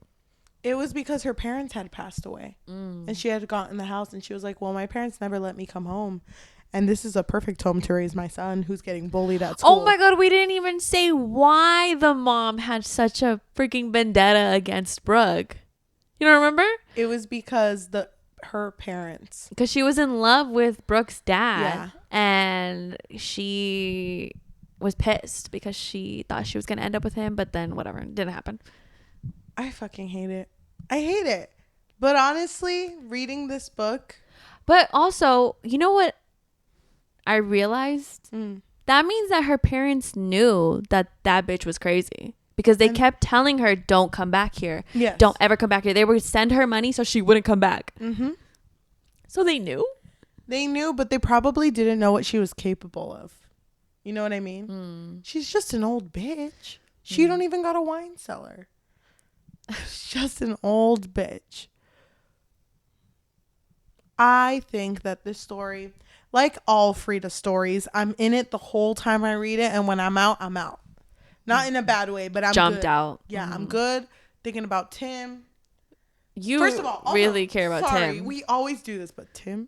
It was because her parents had passed away. And she had gotten the house and she was like, well, my parents never let me come home. And this is a perfect home to raise my son who's getting bullied at school. Oh my God, we didn't even say why the mom had such a freaking vendetta against Brooke. You don't remember? It was because her parents. Because she was in love with Brooke's dad. Yeah. And she was pissed because she thought she was going to end up with him. But then whatever. It didn't happen. I fucking hate it. I hate it. But honestly, reading this book. But also, you know what I realized? That means that her parents knew that bitch was crazy. Because they kept telling her, don't come back here. Yes. Don't ever come back here. They would send her money so she wouldn't come back. Mm-hmm. So they knew? They knew, but they probably didn't know what she was capable of. You know what I mean? She's just an old bitch. She don't even got a wine cellar. She's just an old bitch. I think that this story, like all Freida stories, I'm in it the whole time I read it. And when I'm out, I'm out. Not in a bad way, but I'm jumped good. out. Yeah, I'm good. Thinking about Tim. You First of all, also, really care about Tim. We always do this, but Tim.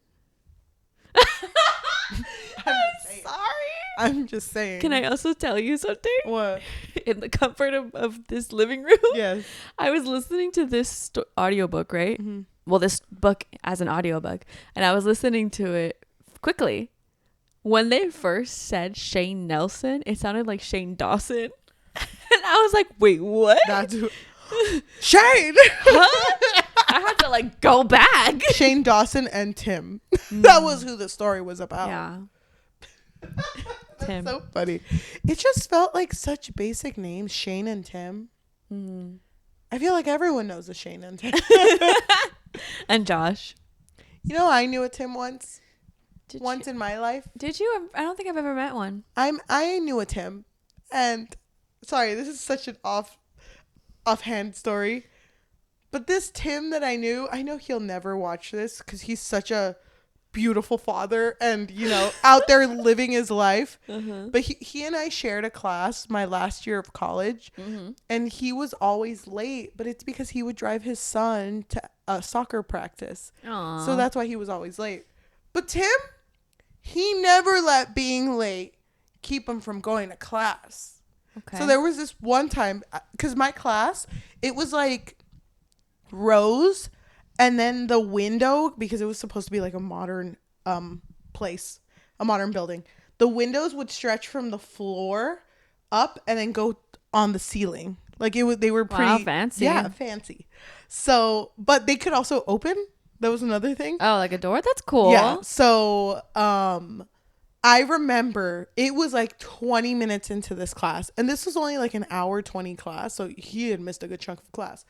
I'm just saying. Can I also tell you something? What? In the comfort of this living room. Yes. I was listening to this audiobook, right? Mm-hmm. Well, this book as an audiobook. And I was listening to it quickly. When they first said Shane Nelson, it sounded like Shane Dawson. And I was like, wait, what? That's Shane! Huh? I had to like go back. Shane Dawson and Tim. That was who the story was about. Yeah. Tim. So funny. It just felt like such basic names, Shane and Tim. I feel like everyone knows a Shane and Tim. And Josh. You know, I knew a Tim once. In my life. Did you? I don't think I've ever met one. I knew a Tim, and sorry, this is such an offhand story, but this Tim that I know he'll never watch this because he's such a beautiful father and, you know, out there living his life. But he and I shared a class my last year of college, and he was always late, but it's because he would drive his son to a soccer practice. Aww. So that's why he was always late. But Tim, he never let being late keep him from going to class. Okay. So there was this one time, because my class, it was like rows, and then the window, because it was supposed to be like a modern place, a modern building, the windows would stretch from the floor up and then go on the ceiling. Like they were pretty fancy. Yeah, fancy. So, but they could also open. That was another thing. Oh, like a door? That's cool. Yeah. So, I remember it was like 20 minutes into this class, and this was only like an hour 20 class, so he had missed a good chunk of class.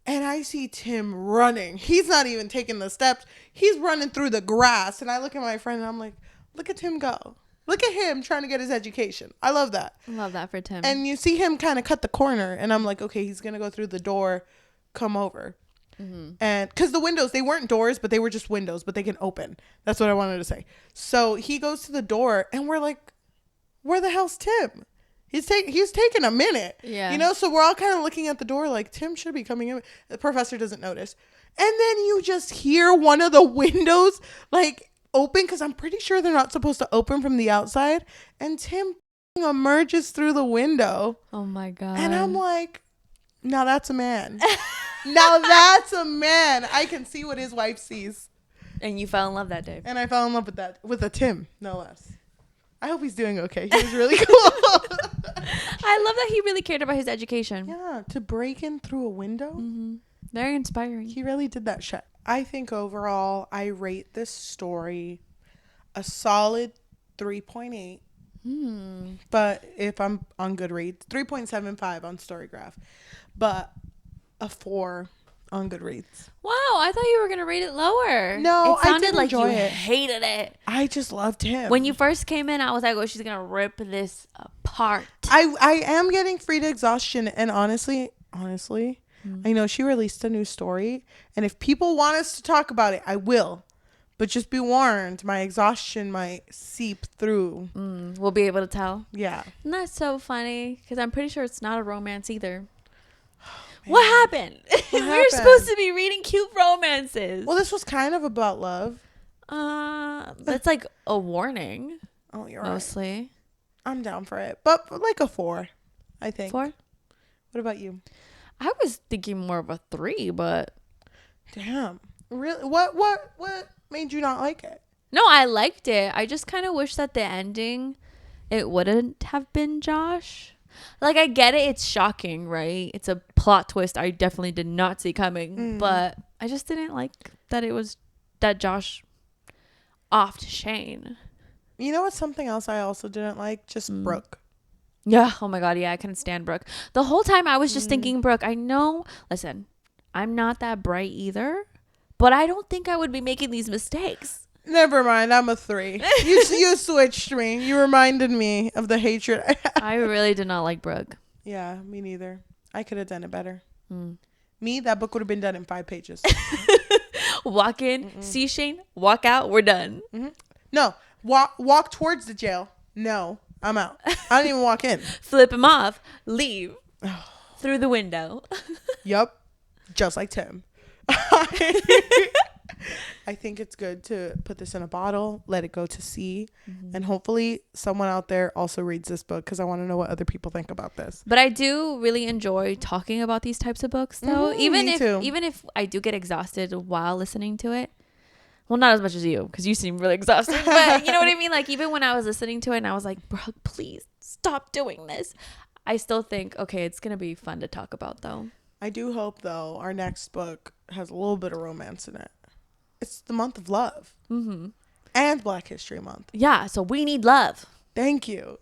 And I see Tim running. He's not even taking the steps. He's running through the grass. And I look at my friend and I'm like, look at Tim go. Look at him trying to get his education. I love that. I love that for Tim. And you see him kind of cut the corner. And I'm like, okay, he's going to go through the door, come over. Mm-hmm. And because the windows, they weren't doors, but they were just windows, but they can open. That's what I wanted to say. So he goes to the door and we're like, where the hell's Tim? He's taking a minute. Yeah. You know, so we're all kind of looking at the door like Tim should be coming in. The professor doesn't notice. And then you just hear one of the windows like open, because I'm pretty sure they're not supposed to open from the outside. And Tim emerges through the window. Oh my God. And I'm like, now that's a man. Now that's a man. I can see what his wife sees. And you fell in love that day. And I fell in love with a Tim, no less. I hope he's doing okay. He was really cool. I love that he really cared about his education. Yeah, to break in through a window. Mm-hmm. Very inspiring. He really did that shit. I think overall, I rate this story a solid 3.8. But if I'm on Goodreads, 3.75 on Storygraph. But a 4 on Goodreads. Wow, I thought you were gonna rate it lower. No, it sounded I did like enjoy you it. hated it. I just loved him. When you first came in, I was like, "Oh, she's gonna rip this apart." I am getting Freida exhaustion, and honestly, I know she released a new story, and if people want us to talk about it, I will. But just be warned, my exhaustion might seep through. We'll be able to tell. Yeah, and that's so funny because I'm pretty sure it's not a romance either. What happened? We were supposed to be reading cute romances. Well, this was kind of about love. That's like a warning. Oh, you're mostly. Right. I'm down for it, but like a 4, I think. 4. What about you? I was thinking more of a 3, but damn, really? What made you not like it? No, I liked it. I just kind of wish that the ending, it wouldn't have been Josh. Like, I get it. It's shocking, right? It's a plot twist I definitely did not see coming. But I just didn't like that it was that Josh offed Shane. You know what's something else I also didn't like? Just Brooke. Yeah. Oh, my God. Yeah, I couldn't stand Brooke. The whole time I was just thinking, Brooke, I know. Listen, I'm not that bright either. But I don't think I would be making these mistakes. Never mind, I'm a 3. You switched me. You reminded me of the hatred I had. I really did not like Brooke. Yeah, me neither. I could have done it better. Me, that book would have been done in 5 pages. Walk in, see Shane, walk out, we're done. No, walk towards the jail. No, I'm out. I don't even walk in. Flip him off, leave through the window. Yup, just like Tim. I think it's good to put this in a bottle, let it go to sea, and hopefully someone out there also reads this book because I want to know what other people think about this. But I do really enjoy talking about these types of books, though. Even if I do get exhausted while listening to it. Well, not as much as you, because you seem really exhausted. But you know what I mean? Like, even when I was listening to it and I was like, bro, please stop doing this. I still think, okay, it's going to be fun to talk about, though. I do hope, though, our next book has a little bit of romance in it. It's the month of love. And Black History Month. Yeah, so we need love. Thank you.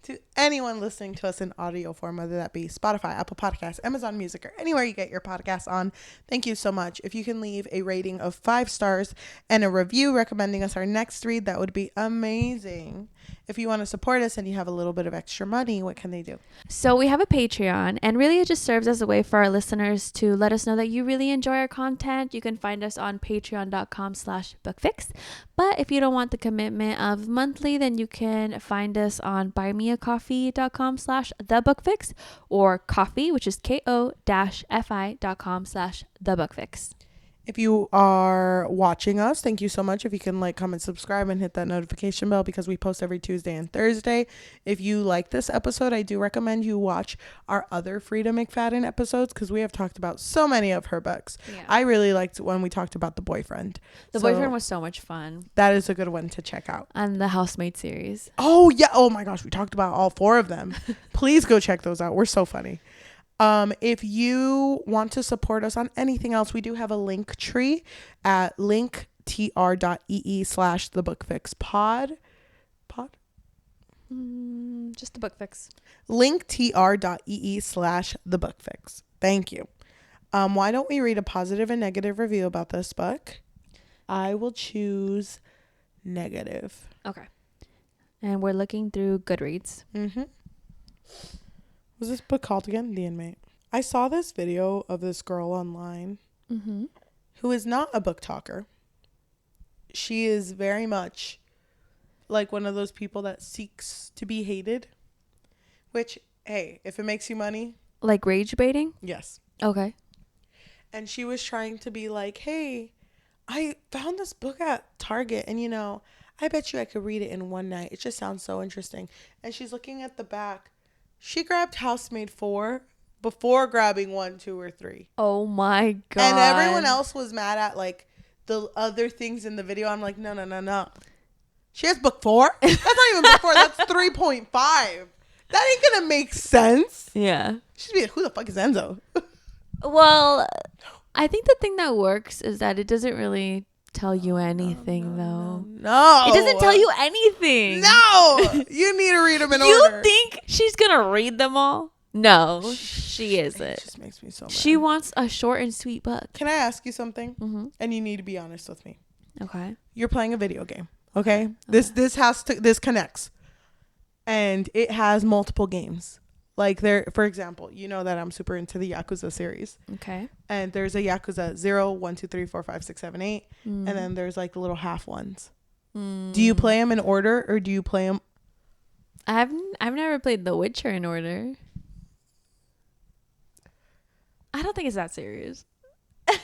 To anyone listening to us in audio form, whether that be Spotify, Apple Podcasts, Amazon Music, or anywhere you get your podcasts on, thank you so much. If you can leave a rating of 5 stars and a review recommending us our next read, that would be amazing. If you want to support us and you have a little bit of extra money, what can they do? So we have a Patreon, and really it just serves as a way for our listeners to let us know that you really enjoy our content. You can find us on patreon.com/bookfix. But if you don't want the commitment of monthly, then you can find us on buymeacoffee.com/thebookfix or coffee, which is ko-fi.com/thebookfix. If you are watching us, thank you so much. If you can like, comment, subscribe, and hit that notification bell because we post every Tuesday and Thursday. If you like this episode, I do recommend you watch our other Freida McFadden episodes because we have talked about so many of her books. Yeah. I really liked when we talked about The Boyfriend. The Boyfriend was so much fun. That is a good one to check out. And the Housemate series. Oh, yeah. Oh, my gosh. We talked about all 4 of them. Please go check those out. We're so funny. If you want to support us on anything else, we do have a link tree at linktr.ee/thebookfixpod. Just the book fix. linktr.ee/thebookfix. Thank you. Why don't we read a positive and negative review about this book? I will choose negative. Okay. And we're looking through Goodreads. Was this book called again? The Inmate. I saw this video of this girl online who is not a book talker. She is very much like one of those people that seeks to be hated. Which, hey, if it makes you money. Like rage baiting? Yes. Okay. And she was trying to be like, hey, I found this book at Target and, I bet you I could read it in one night. It just sounds so interesting. And she's looking at the back. She grabbed Housemaid 4 before grabbing 1, 2, or 3. Oh my God. And everyone else was mad at like the other things in the video. I'm like, no. She has book 4? That's not even book 4. That's 3.5. That ain't gonna make sense. Yeah. She'd be like, who the fuck is Enzo? Well, I think the thing that works is that it doesn't really tell you anything, though. No. It doesn't tell you anything. No. You need to read them in order. You think she's going to read them all? No, she isn't. It just makes me so mad. She wants a short and sweet book. Can I ask you something? And you need to be honest with me. Okay. You're playing a video game. Okay? This connects. And it has multiple games. Like for example, you know that I'm super into the Yakuza series. Okay. And there's a Yakuza 0, 1, 2, 3, 4, 5, 6, 7, 8. And then there's like the little half ones. Do you play them in order or do you play them? I've never played The Witcher in order. I don't think it's that serious. I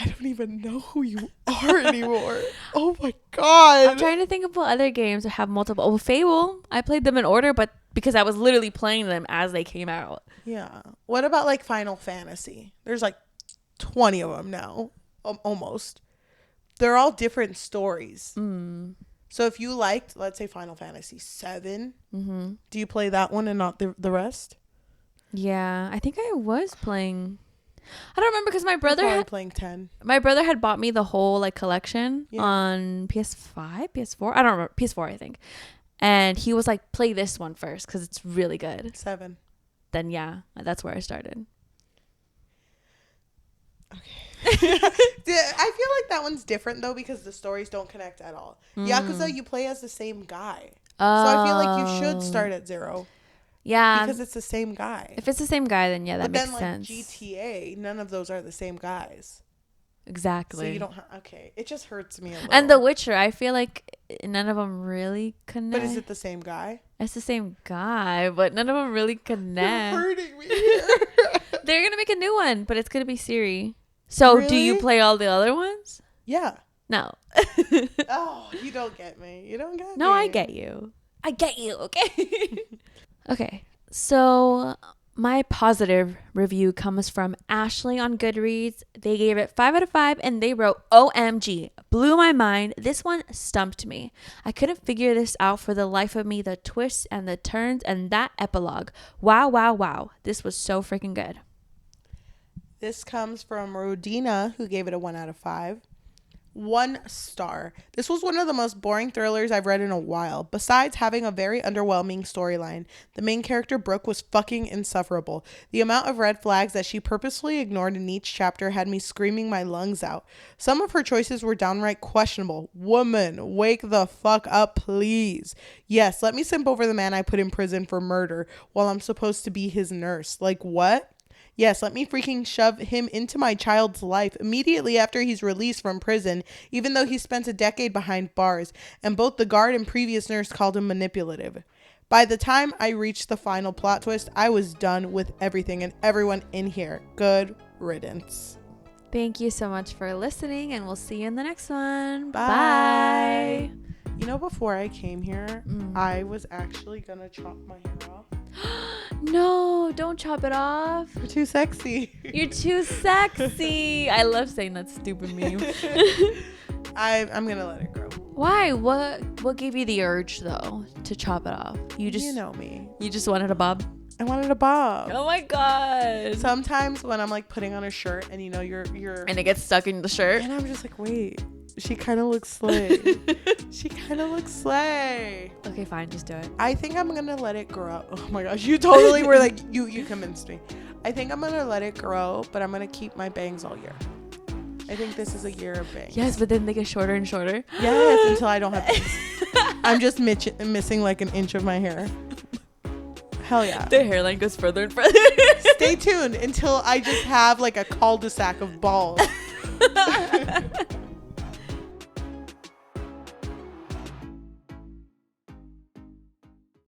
don't even know who you are anymore. Oh my God. I'm trying to think of what other games have multiple. Oh, Fable. I played them in order, but because I was literally playing them as they came out. Yeah. What about like Final Fantasy? There's like 20 of them now. Almost. They're all different stories. So if you liked, let's say Final Fantasy 7, do you play that one and not the rest? Yeah, I think I was playing. I don't remember because my brother had playing 10. My brother had bought me the whole like collection on PS5, PS4. I don't remember, PS4 I think. And he was like, "Play this one first because it's really good." 7. Then yeah, that's where I started. Okay. I feel like that one's different though because the stories don't connect at all. Yakuza, you play as the same guy. So I feel like you should start at 0. Yeah. Because it's the same guy. If it's the same guy, then yeah, that makes sense. But then like GTA, none of those are the same guys. Exactly. So you don't okay. It just hurts me a little. And The Witcher, I feel like none of them really connect. But is it the same guy? It's the same guy, but none of them really connect. You're hurting me here. They're going to make a new one, but it's going to be Siri. So really? Do you play all the other ones? Yeah. No. Oh, you don't get me. You don't get me. No, I get you. I get you, okay? Okay. So my positive review comes from Ashley on Goodreads. They gave it 5 out of 5 and they wrote, OMG, blew my mind. This one stumped me. I couldn't figure this out for the life of me. The twists and the turns and that epilogue. Wow, wow, wow. This was so freaking good. This comes from Rodina, who gave it a 1 out of 5. 1 star. This was one of the most boring thrillers I've read in a while. Besides having a very underwhelming storyline, the main character Brooke was fucking insufferable. The amount of red flags that she purposefully ignored in each chapter had me screaming my lungs out. Some of her choices were downright questionable. Woman, wake the fuck up, please. Yes, let me simp over the man I put in prison for murder while I'm supposed to be his nurse. Like what? Yes, let me freaking shove him into my child's life immediately after he's released from prison, even though he spent a decade behind bars, and both the guard and previous nurse called him manipulative. By the time I reached the final plot twist, I was done with everything and everyone in here. Good riddance. Thank you so much for listening, and we'll see you in the next one. Bye. Bye. You know, before I came here, I was actually going to chop my hair off. No, don't chop it off. You're too sexy. You're too sexy. I love saying that stupid meme. I'm gonna let it grow. Why? What gave you the urge though to chop it off? You know me. You just wanted a bob? I wanted a bob. Oh my god. Sometimes when I'm like putting on a shirt and you know you're and it gets stuck in the shirt. And I'm just like, wait, She kind of looks slay. She kind of looks slay. Okay, fine, just do it. I think I'm gonna let it grow. Oh my gosh, you totally were like, you convinced me. I think I'm gonna let it grow, but I'm gonna keep my bangs all year. I think this is a year of bangs. Yes, but then they get shorter and shorter. Yes, until I don't have bangs. I'm just missing like an inch of my hair. Hell yeah. The hairline goes further and further. Stay tuned until I just have like a cul-de-sac of balls.